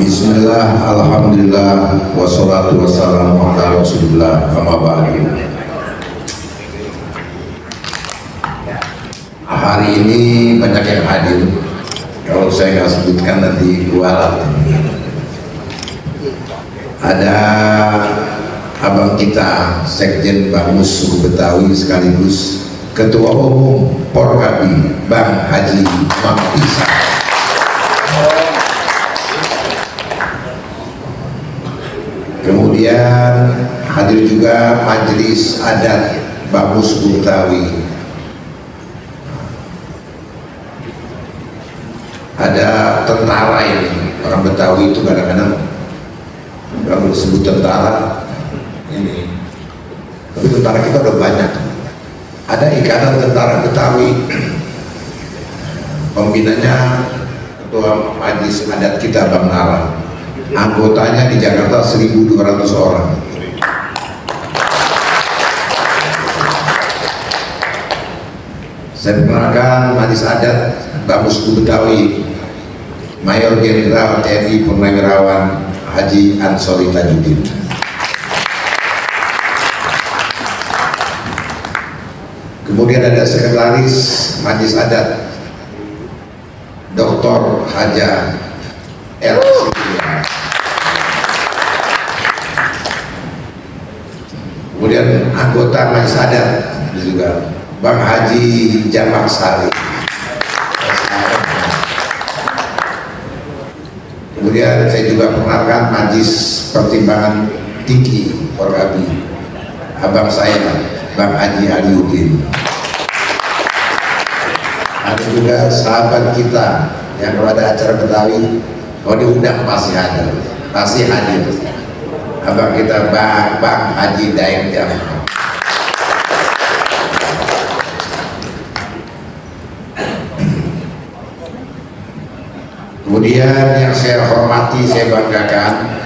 Bismillah, alhamdulillah, wassalatu wassalamu ala rasulillah, amma ba'du. Hari ini banyak yang hadir. Kalau saya nggak sebutkan nanti kualat. Ada abang kita, Sekjen Bamus Suku Betawi sekaligus Ketua Umum Porkabi Bang Haji Mang Isa. Kemudian hadir juga Majelis Adat Bamus Betawi ada tentara ini, orang Betawi itu kadang-kadang kalau disebut tentara ini, tapi tentara kita udah banyak. Ada ikatan tentara Betawi, pembinanya ketua majelis adat kita Bang Nara, anggotanya di Jakarta 1.200 orang. Saya perkenalkan majelis adat Bamus Betawi, Mayor Jenderal TNI Purnawirawan Haji Ansori Tajuddin. Kemudian ada sekretaris majelis adat Dr. Haja L. Kemudian anggota majelis adat juga Bang Haji Jamak Sari. Kemudian saya juga perkenalkan Majelis Pertimbangan Tinggi Porkabi, abang saya Bang Haji Aliuddin. Ada juga sahabat kita yang kalau ada acara Betawi, kalau diundang pasti hadir, abang kita Bang Haji Daeng Jamal. Kemudian yang saya hormati, saya banggakan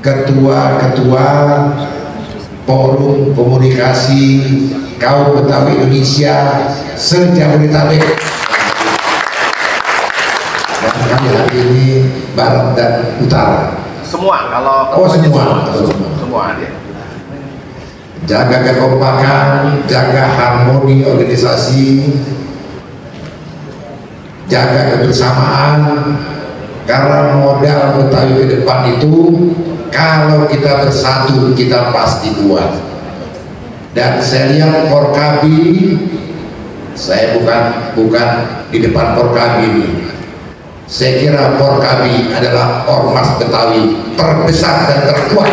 ketua-ketua Forum Komunikasi Kaum Betawi Indonesia se-Jabodetabek. Dan kami hari ini Barat dan Utara. Semua kalau semua hadir. Jaga kekompakan, jaga harmoni organisasi, jaga kebersamaan, karena modal Betawi ke depan itu kalau kita bersatu kita pasti kuat. Dan saya lihat Porkabi, saya bukan di depan Porkabi ini, saya kira Porkabi adalah ormas Betawi terbesar dan terkuat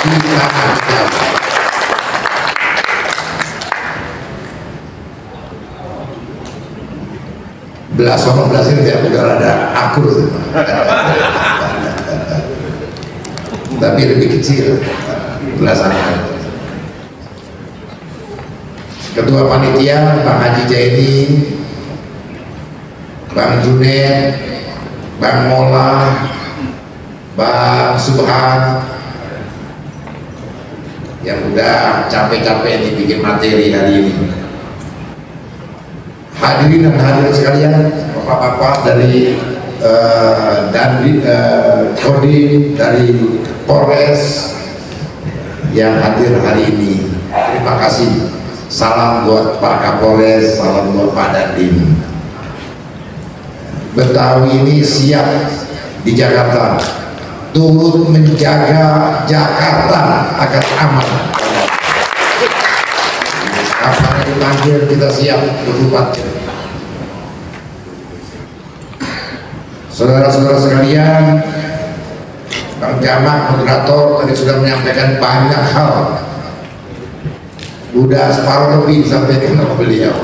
di tanah Betawi. Belas ini tidak udah ada akur, tapi lebih kecil belasannya. Ketua panitia Bang Haji Jaini, Bang Junet, Bang Mola, Bang Subhan, yang udah capek-capek dibikin materi hari ini. Hadirin dan hadirat sekalian, bapak-bapak dari Kodim, dari Polres yang hadir hari ini, terima kasih. Salam buat Pak Kapolres, salam buat Pak Dandim. Betawi ini siap di Jakarta, turut menjaga Jakarta agar aman. Kapan dipanggil kita siap berbuat. Saudara-saudara sekalian, Bang Jamak moderator tadi sudah menyampaikan banyak hal. Udah separuh lebih disampaikan oleh beliau.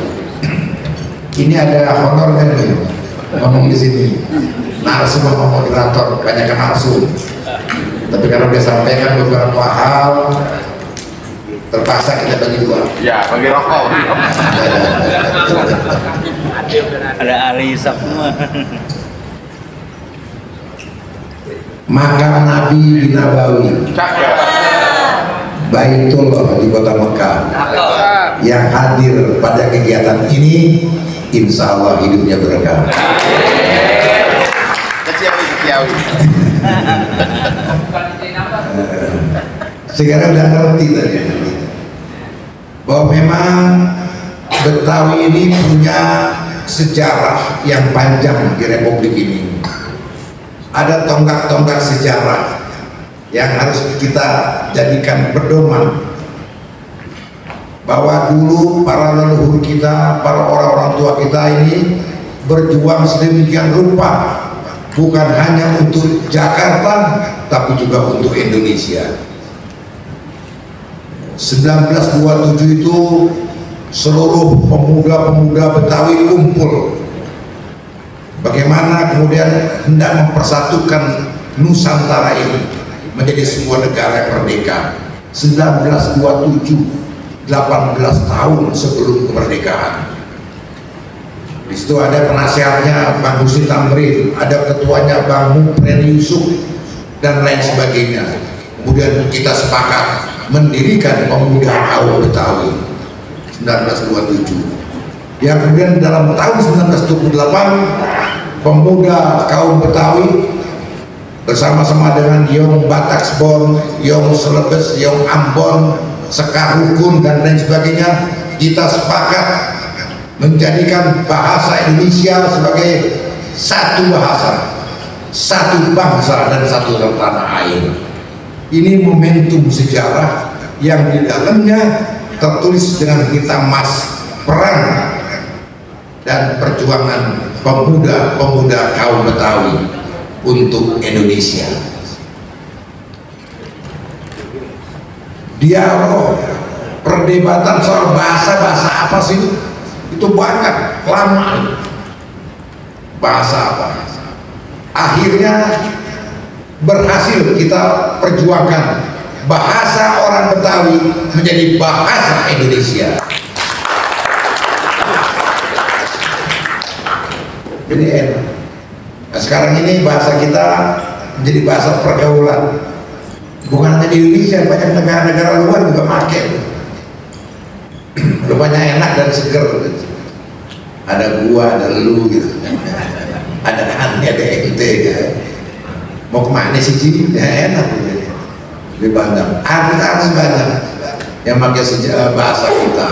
Ini ada honornya nih, ngomong di sini. Narsu sama moderator banyak narsu. Tapi kalau dia sampaikan beberapa hal, terpaksa kita bagi dua. Ya, bagi rokok. Ada ahli semua. Makam Nabi di Nabawi, Baitullah di kota Mekah, yang hadir pada kegiatan ini, insya Allah hidupnya berkah. Keciawi. Sekarang udah ngerti tadi bahwa memang Betawi ini punya sejarah yang panjang di Republik ini. Ada tonggak-tonggak sejarah yang harus kita jadikan pedoman, bahwa dulu para leluhur kita, para orang-orang tua kita ini berjuang sedemikian rupa, bukan hanya untuk Jakarta tapi juga untuk Indonesia. 1927 itu seluruh pemuda-pemuda Betawi kumpul bagaimana kemudian hendak mempersatukan Nusantara ini menjadi sebuah negara yang merdeka. 1927, 18 tahun sebelum kemerdekaan. Di situ ada penasihatnya Bang Husin Tamrin, ada ketuanya Bang Mupren Yusuf dan lain sebagainya. Kemudian kita sepakat mendirikan Pemuda Kaum Betawi 1927. Yang kemudian dalam tahun 1928 Pemuda Kaum Betawi bersama-sama dengan Yong Bataksbon, Yong Selebes, Yong Ambon, Sekar Rukun dan lain sebagainya, kita sepakat menjadikan bahasa Indonesia sebagai satu bahasa, satu bangsa dan satu tanah air. Ini momentum sejarah yang di dalamnya tertulis dengan hitam emas perang dan perjuangan pemuda-pemuda kaum Betawi untuk Indonesia. Dialog, perdebatan soal bahasa apa sih? Itu banyak, lama. Bahasa apa? Akhirnya berhasil kita perjuangkan bahasa orang Betawi menjadi bahasa Indonesia. Jadi enak. Nah, sekarang ini bahasa kita menjadi bahasa pergaulan. Bukan hanya di Indonesia, banyak negara-negara luar juga pakai. Rupanya enak dan seger. Ada gua, ada lu gitu. Ada aneh, ada ente gitu. Mau kemana sih Ci? Ya enak lebih banyak. Artis banyak yang pakai bahasa kita.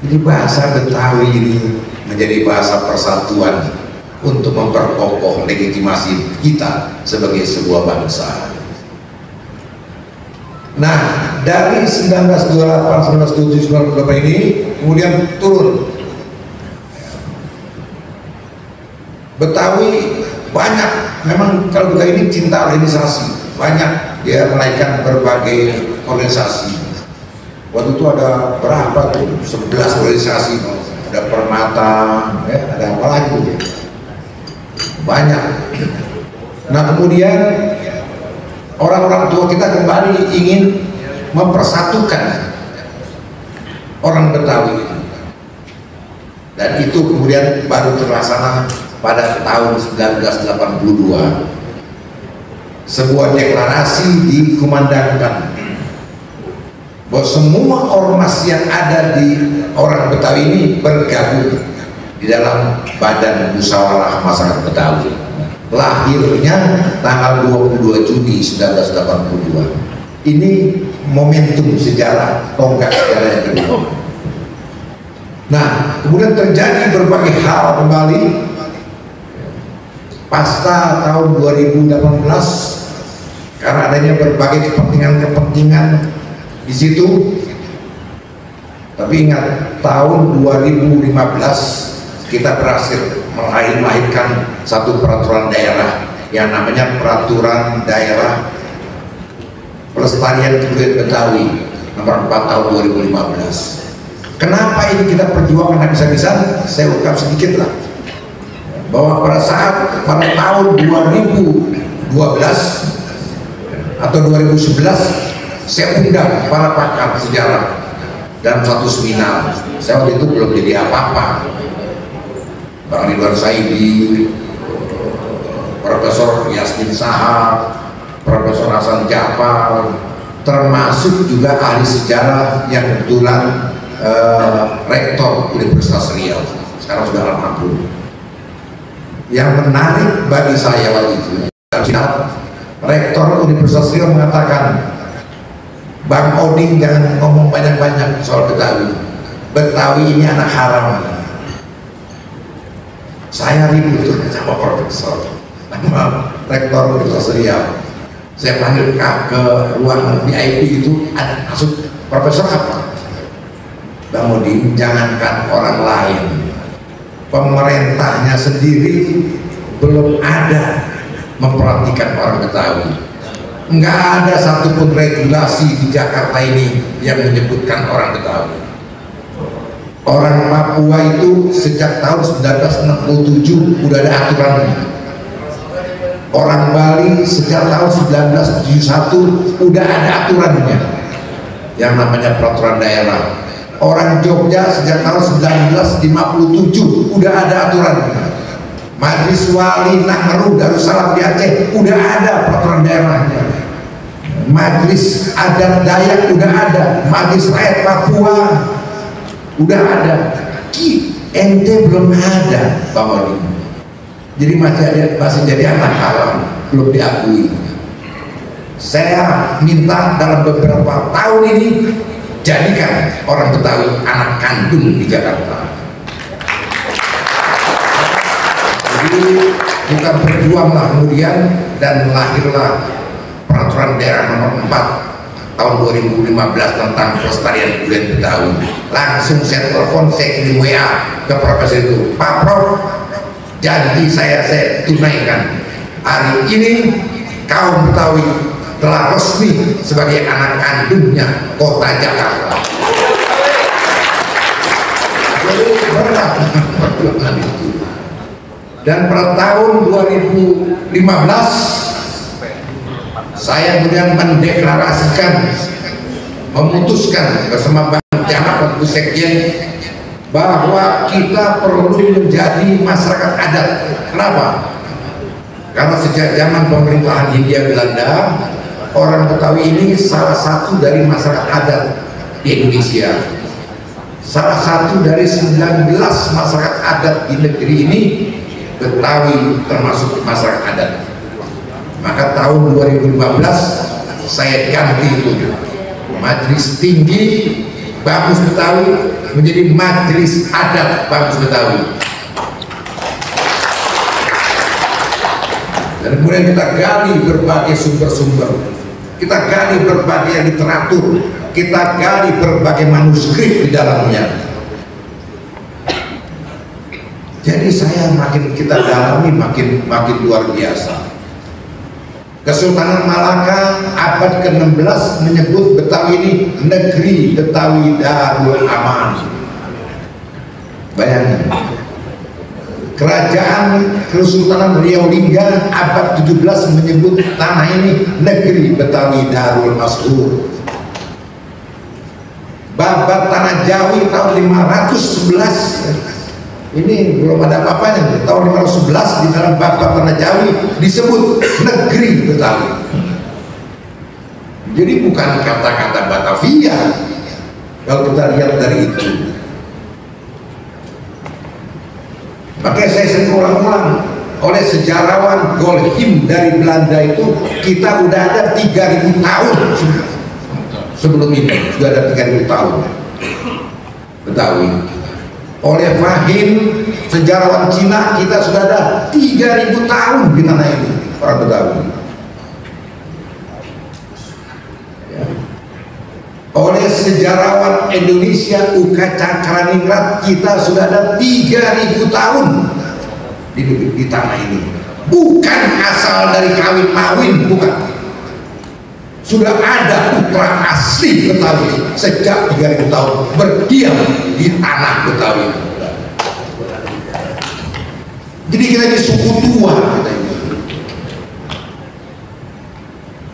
Jadi bahasa Betawi ini menjadi bahasa persatuan untuk memperkokoh legitimasi kita sebagai sebuah bangsa. Nah, dari 1928, 1927, 1928 ini kemudian turun. Betawi banyak, memang kalau Betawi ini cinta organisasi, banyak dia menaikkan berbagai organisasi. Waktu itu ada berapa tuh? 11 organisasi, ada Permata, ya, ada apa lagi? Banyak. Nah kemudian orang-orang tua kita kembali ingin mempersatukan orang Betawi, dan itu kemudian baru terlaksana pada tahun 1982. Sebuah deklarasi dikumandangkan bahwa semua ormas yang ada di orang Betawi ini bergabung di dalam Badan Musyawarah Masyarakat Betawi. Lahirnya tanggal 22 Juni 1982. Ini momentum sejarah, tonggak sejarah yang kedua. Nah, kemudian terjadi berbagai hal kembali pasca tahun 2018 karena adanya berbagai kepentingan-kepentingan di situ. Tapi ingat, tahun 2015 kita berhasil melahirkan satu peraturan daerah yang namanya Peraturan Daerah Pelestarian Kebudayaan Betawi nomor 4 tahun 2015. Kenapa ini kita perjuangkan habis-habisan? Saya ungkap sedikit lah, bahwa pada saat pada tahun 2012 atau 2011 saya undang para pakar sejarah dalam satu seminar. Saya waktu itu belum jadi apa-apa. Bang Ridwan Saidi, Profesor Yasmin Sahab, Profesor Hasan Jafar, termasuk juga ahli sejarah yang kebetulan Rektor Universitas Riau, sekarang sudah almarhum. Yang menarik bagi saya waktu itu, Rektor Universitas Riau mengatakan, Bang Oding jangan ngomong banyak-banyak soal Betawi. Betawi ini anak haram. Saya ribut sama Profesor, sama Rektor Universitas Riau. Saya panggil ke ruangan VIP itu, ada maksud Profesor apa? Bang Oding, jangankan orang lain, pemerintahnya sendiri belum ada memperhatikan orang Betawi. Nggak ada satupun regulasi di Jakarta ini yang menyebutkan orang Betawi. Orang Papua itu sejak tahun 1967 udah ada aturannya. Orang Bali sejak tahun 1971 udah ada aturannya yang namanya peraturan daerah. Orang Jogja sejak tahun 1957 udah ada aturannya. Majlis Wali Nahru Darussalam di Aceh udah ada peraturan daerahnya. Majlis Adat Dayak udah ada. Majlis Rakyat Papua udah ada. Ente belum ada, Bang Oli. Jadi masih jadi anak haram, belum diakui. Saya minta dalam beberapa tahun ini jadikan orang Betawi anak kandung di Jakarta. Jadi bukan berjuanglah kemudian dan lahirlah peraturan daerah nomor 4 tahun 2015 tentang pelestarian budaya Betawi. Langsung saya telepon, saya kirim WA ke Profesor itu, Pak Prof, janji saya tunaikan. Hari ini kaum Betawi telah resmi sebagai anak kandungnya kota Jakarta. Jadi berat perjuangan itu. Dan pada tahun 2015 saya kemudian mendeklarasikan, memutuskan bersama Bang Jamak Waktu Sekjen bahwa kita perlu menjadi masyarakat adat. Kenapa? Karena sejak zaman pemerintahan Hindia Belanda, orang Betawi ini salah satu dari masyarakat adat di Indonesia. Salah satu dari 19 masyarakat adat di negeri ini, Betawi termasuk masyarakat adat. Maka tahun 2015 saya ganti itu, Majelis Tinggi Bagus Betawi menjadi Majelis Adat Bagus Betawi. Dan kemudian kita gali berbagai sumber-sumber, kita gali berbagai literatur, kita gali berbagai manuskrip di dalamnya. Jadi saya kita dalami makin luar biasa. Kesultanan Malaka abad ke-16 menyebut Betawi ini negeri Betawi Darul Aman. Bayangin. Kerajaan Kesultanan Riau Lingga abad 17 menyebut tanah ini negeri Betawi Darul Mas'ur. Babat Tanah Jawi tahun 511, ini belum ada apa-apanya. Tahun 511 di dalam Babat Tanah Jawi disebut negeri Betawi. Jadi bukan kata-kata Batavia kalau kita lihat dari itu. Makanya saya sering ulang-ulang, oleh sejarawan Golhim dari Belanda itu kita udah ada 3000 tahun sebelum ini, sudah ada 3000 tahun Betawi. Oleh Fahim, sejarawan Cina, kita sudah ada 3000 tahun di tanah ini orang Betawi. Ya. Oleh sejarawan Indonesia Uka Cakraningrat, kita sudah ada 3000 tahun di tanah ini. Bukan asal dari kawin mawin, bukan. Sudah ada putra asli Betawi sejak 3000 tahun berdiam di tanah Betawi. Jadi kita ini suku tua kita ini.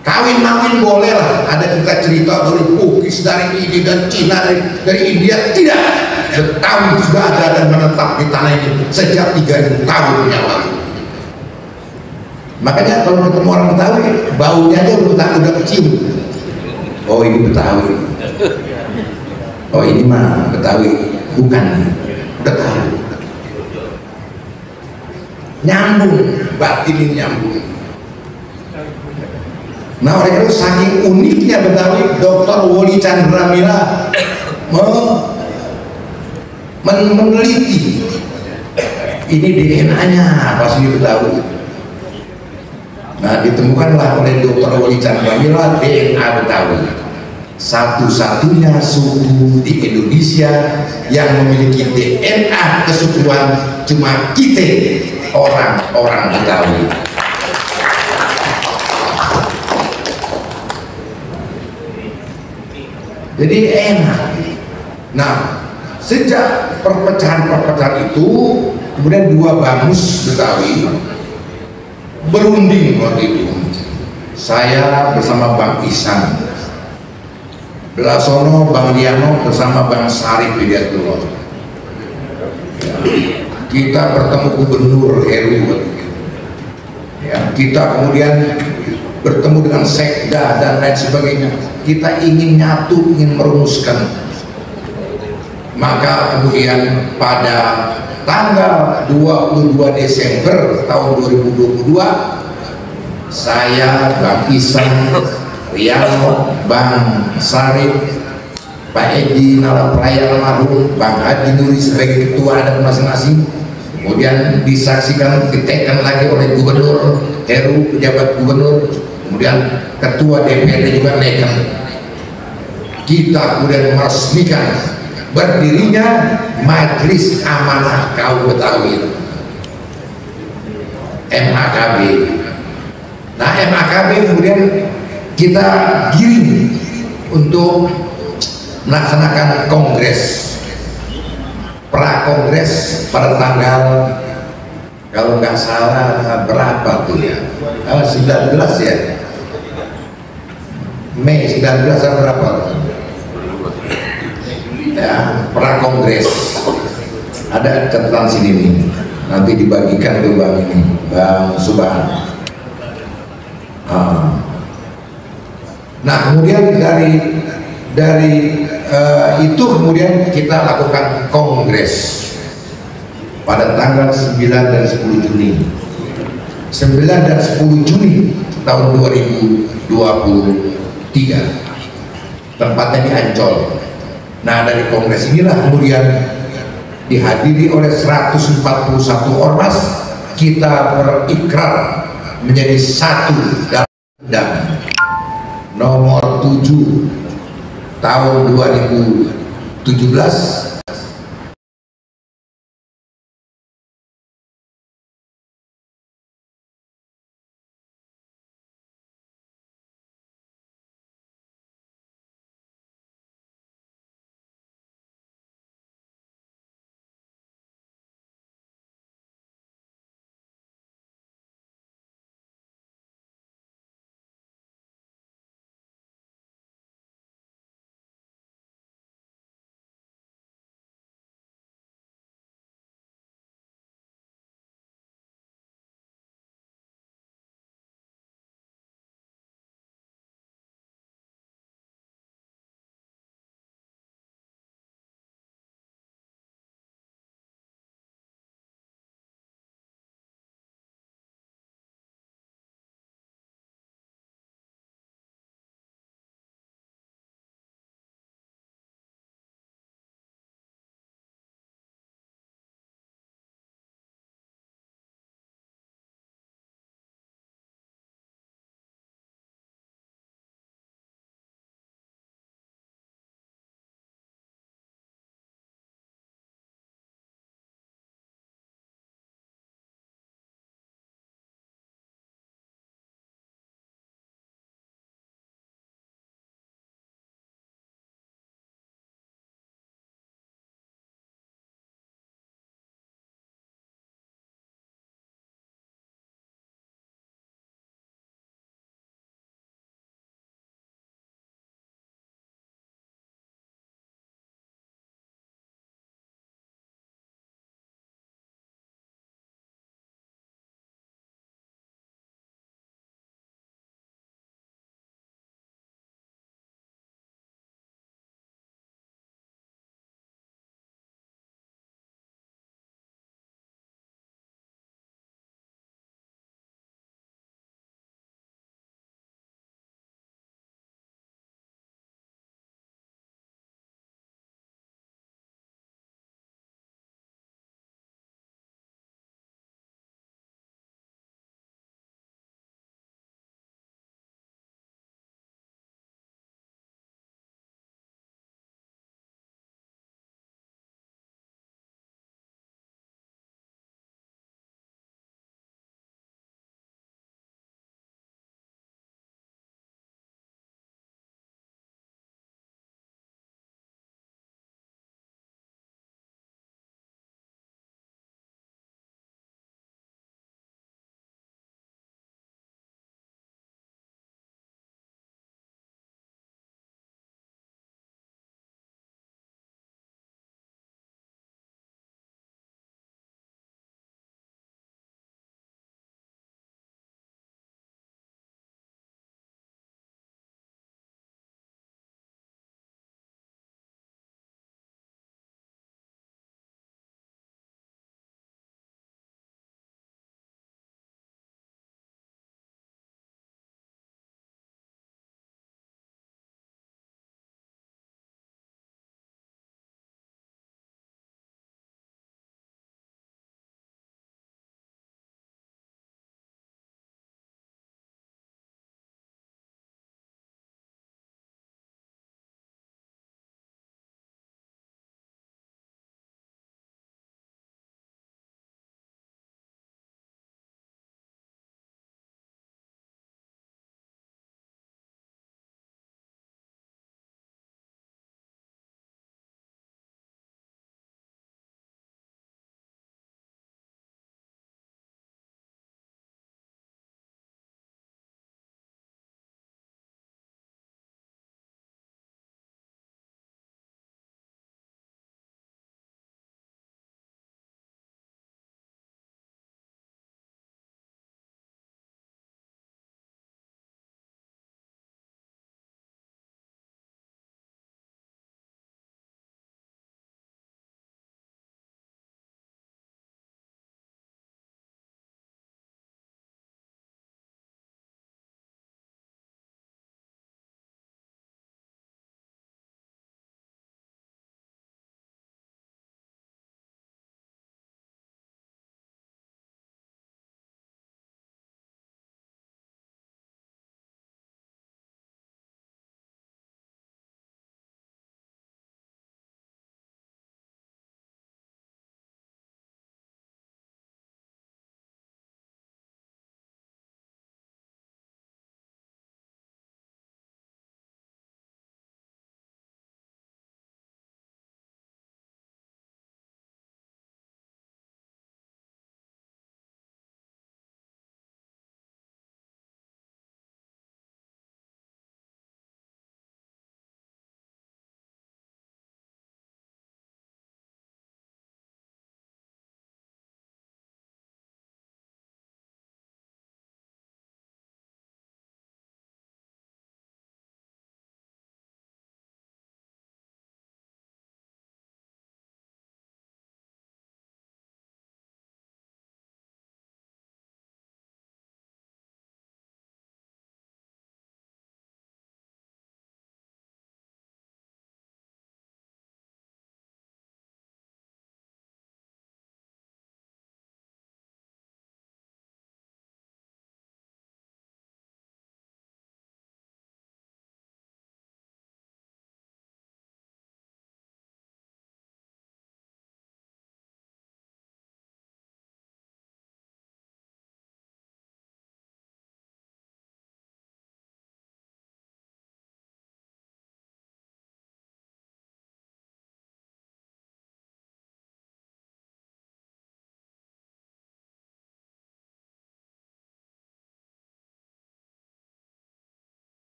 Kawin mawin boleh lah, ada kita cerita dari Bugis, dari ini dan Cina, dari India, tidak. Betawi sudah ada dan menetap di tanah ini sejak 3000 tahun yang lalu. Makanya kalau ketemu orang Betawi, baunya aja udah kecium. Oh ini Betawi. Oh ini mah Betawi, bukan. Udah tahu. Nyambung, batin ini nyambung. Nah oleh karena itu saking uniknya Betawi, Dr. Woli Chandramila meneliti ini DNA-nya apa sih Betawi. Nah ditemukanlah oleh Dr. Woli Chandramila DNA Betawi, satu-satunya suku di Indonesia yang memiliki DNA kesukuan cuma kita orang-orang Betawi. Jadi enak. Nah sejak perpecahan itu, kemudian dua Bamus Betawi berunding waktu itu. Saya bersama Bang Isan, Belasono, Bang Diano bersama Bang Sarif Hidayatullah. Kita bertemu Gubernur Heru. Ya, kita kemudian bertemu dengan sekda dan lain sebagainya. Kita ingin nyatu, ingin merumuskan. Maka kemudian pada tanggal 22 Desember tahun 2022, saya, Bang Isan, Riano, Bang Sarif, Pak Edi Nalapraya almarhum, Bang Haji Nuri sebagai ketua adat masing-masing, kemudian disaksikan, ditekan lagi oleh Gubernur Heru, pejabat Gubernur, kemudian ketua DPRD juga nekan. Kita kemudian meresmikan berdirinya Majelis Amanah Kaum Betawi, MAKB. Nah, MAKB kemudian kita giring untuk melaksanakan kongres, pra-kongres pada tanggal, kalau nggak salah berapa tuh ya, 19 ya, Mei 19 atau berapa ya, pra-kongres. Ada catatan sini nih, nanti dibagikan ke Bang ini, Bang Subhan. Nah, kemudian dari itu kemudian kita lakukan kongres pada tanggal 9 dan 10 Juni 9 dan 10 Juni tahun 2023, tempatnya di Ancol. Nah, dari kongres inilah kemudian dihadiri oleh 141 ormas. Kita berikrar menjadi satu dalam Undang nomor 7 tahun 2017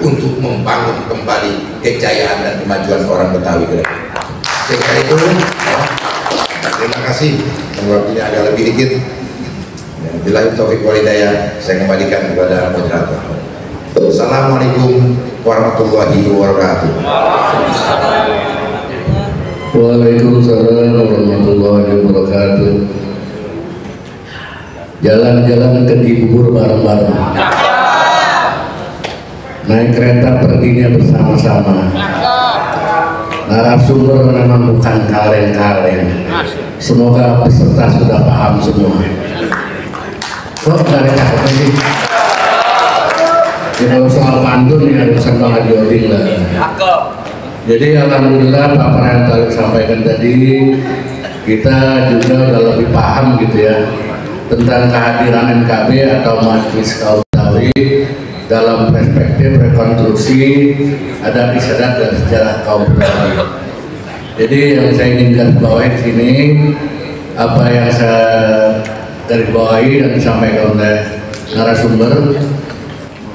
untuk membangun kembali kejayaan dan kemajuan orang Betawi ke depan. Sehingga itu, terima kasih. Waktunya agak lebih dikit. Billahi taufiq wal hidayah, saya kembalikan kepada moderator. Assalamualaikum warahmatullahi wabarakatuh. Waalaikumsalam warahmatullahi wabarakatuh. Jalan-jalan ke Cibubur bareng-bareng, naik kereta perginya bersama-sama. Narasumber memang bukan kaleng-kaleng. Semoga peserta sudah paham semua. Kok dari cakep sih? Ya, kalau soal pantun ya urusan Bang Haji Oding lah. Jadi alhamdulillah Pak yang tadi sampaikan tadi, kita juga udah lebih paham gitu ya tentang kehadiran NKB atau Majelis Kaum Betawi dalam perspektif rekonstruksi adat istiadat dan sejarah kaum Betawi. Jadi yang saya ingin garis bawahi di sini, apa yang saya garis bawahi dan disampaikan oleh narasumber,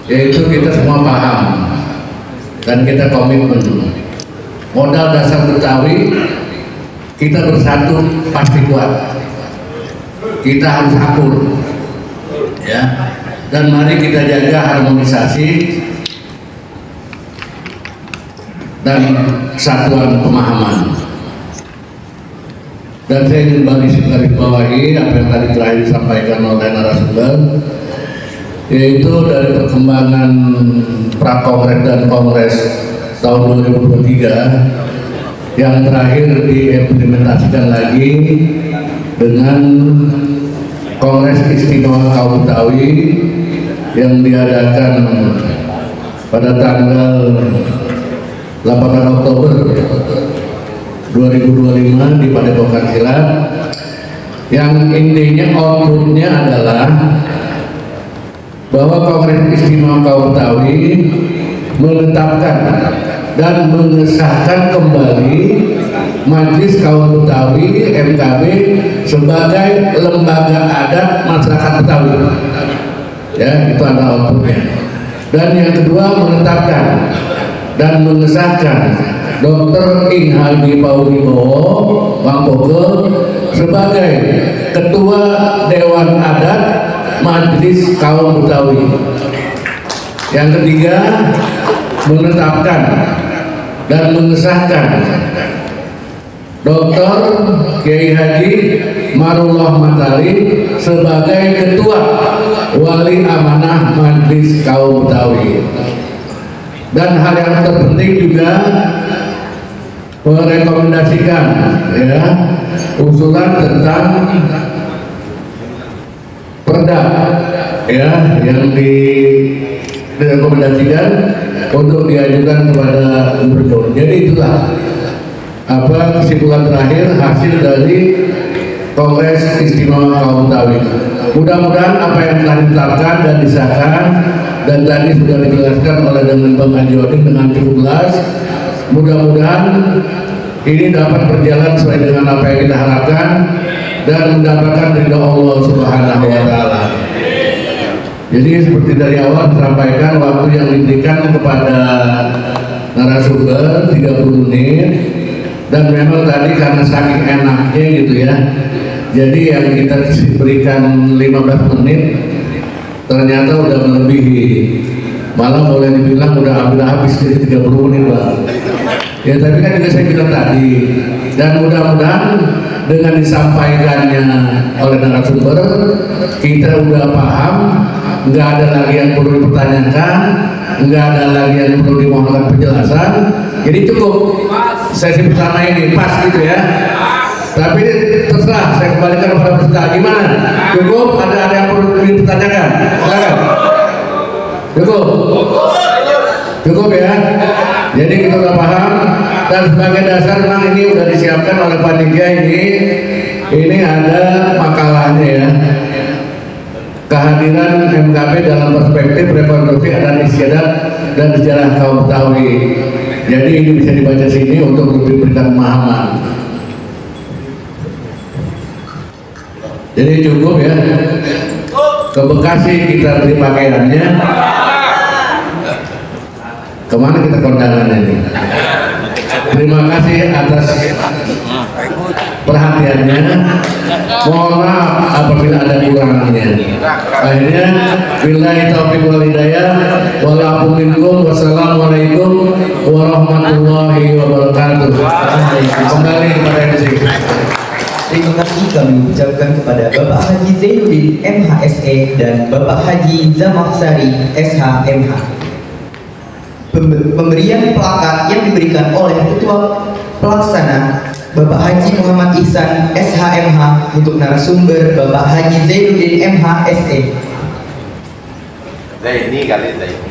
yaitu kita semua paham dan kita komitmen. Modal dasar Betawi, kita bersatu pasti kuat. Kita harus akur, ya. Dan mari kita jaga harmonisasi dan kesatuan pemahaman. Dan saya ingin garis bawahi apa yang tadi terakhir disampaikan oleh narasumber, yaitu dari perkembangan Prakongres dan Kongres tahun 2023 yang terakhir diimplementasikan lagi dengan Kongres Istimewa Kaum Betawi yang diadakan pada tanggal 8 Oktober 2025 di Padepokan Silat, yang intinya outputnya adalah bahwa Kongres Istimewa Kaum Betawi menetapkan dan mengesahkan kembali Majelis Kaum Betawi MKB sebagai lembaga adat masyarakat Betawi. Ya, itu adalah outputnya. Dan yang kedua, menetapkan dan mengesahkan Dr. Ing Haji Pauli Bowo Bangpoke sebagai Ketua Dewan Adat Majelis Kaum Betawi. Yang ketiga, menetapkan dan mengesahkan Dr. Kiai Haji Marullah Matali sebagai Ketua Wali Amanah Majelis Kaum Betawi. Dan hal yang terpenting juga merekomendasikan ya usulan tentang perda ya yang direkomendasikan untuk diajukan kepada gubernur. Jadi itulah apa kesimpulan terakhir hasil dari Kongres Istimewa Kaum Betawi. Mudah-mudahan apa yang telah ditetapkan dan disahkan dan tadi sudah dijelaskan oleh dengan Bang Haji Oding dengan cukup jelas, mudah-mudahan ini dapat berjalan sesuai dengan apa yang kita harapkan dan mendapatkan ridho Allah Subhanahu wa Ta'ala. Jadi seperti dari awal disampaikan, waktu yang diberikan kepada narasumber 30 menit, dan memang tadi karena saking enaknya gitu ya, jadi yang kita berikan 15 menit ternyata udah melebihi, malah boleh dibilang udah hampir habis jadi 30 menit lah. Ya tapi kan juga saya bilang tadi, dan mudah-mudahan dengan disampaikannya oleh narasumber kita udah paham, nggak ada lagi yang perlu dipertanyakan, nggak ada lagi yang perlu dimohonkan penjelasan. Jadi cukup sesi pertama ini pas gitu ya. Tapi terserah, saya kembalikan kepada peserta. Gimana? Cukup? Ada yang perlu dipertanyakan? Silakan. Cukup? Cukup ya. Jadi kita udah paham, dan sebagai dasar memang ini udah disiapkan oleh panitia ini. Ini ada makalahnya ya. Kehadiran MKB dalam perspektif rekonstruksi adat istiadat dan sejarah kaum Betawi. Jadi ini bisa dibaca sini untuk lebih berikan pemahaman. Jadi cukup ya. Ke Bekasi kita beri pakaiannya. Kemana kita kondangan ini? Terima kasih atas perhatiannya. Mohon maaf apabila ada kurangnya. Akhirnya, billahi taufiq wal hidayah. Walakum minkum. Wassalamualaikum warahmatullahi wabarakatuh. Kembali kepada MC. Terima kasih kami ucapkan kepada Bapak Haji Zainuddin MHSE dan Bapak Haji Zamaksari SHMH. Pemberian plakat yang diberikan oleh Ketua Pelaksana Bapak Haji Muhammad Ihsan SHMH untuk narasumber Bapak Haji Zainuddin MHSE. Zaini kali Zaini.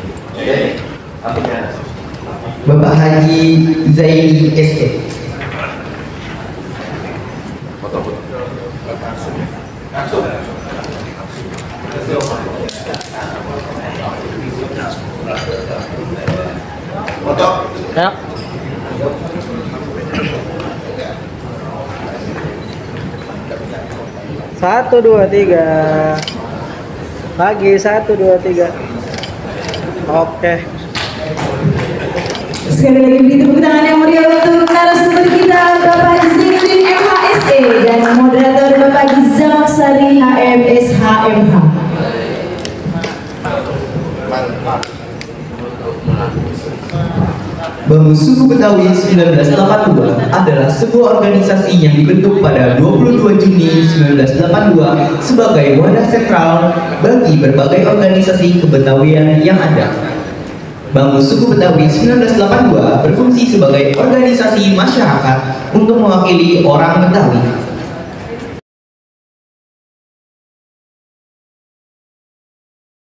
Bapak Haji Zaini SE. Foto. Ya. Satu, dua, tiga. Lagi 1, 2, 3. Oke. Sekali lagi beri tepuk tangan yang meriah untuk narasumber kita Bapak Haji Zainuddin MHSE dan moderator Bapak Haji Zamaksari HMSHMH. Bambu Suku Betawi 1982 adalah sebuah organisasi yang dibentuk pada 22 Juni 1982 sebagai wadah sentral bagi berbagai organisasi kebetawian yang ada. Bambu Suku Betawi 1982 berfungsi sebagai organisasi masyarakat untuk mewakili orang Betawi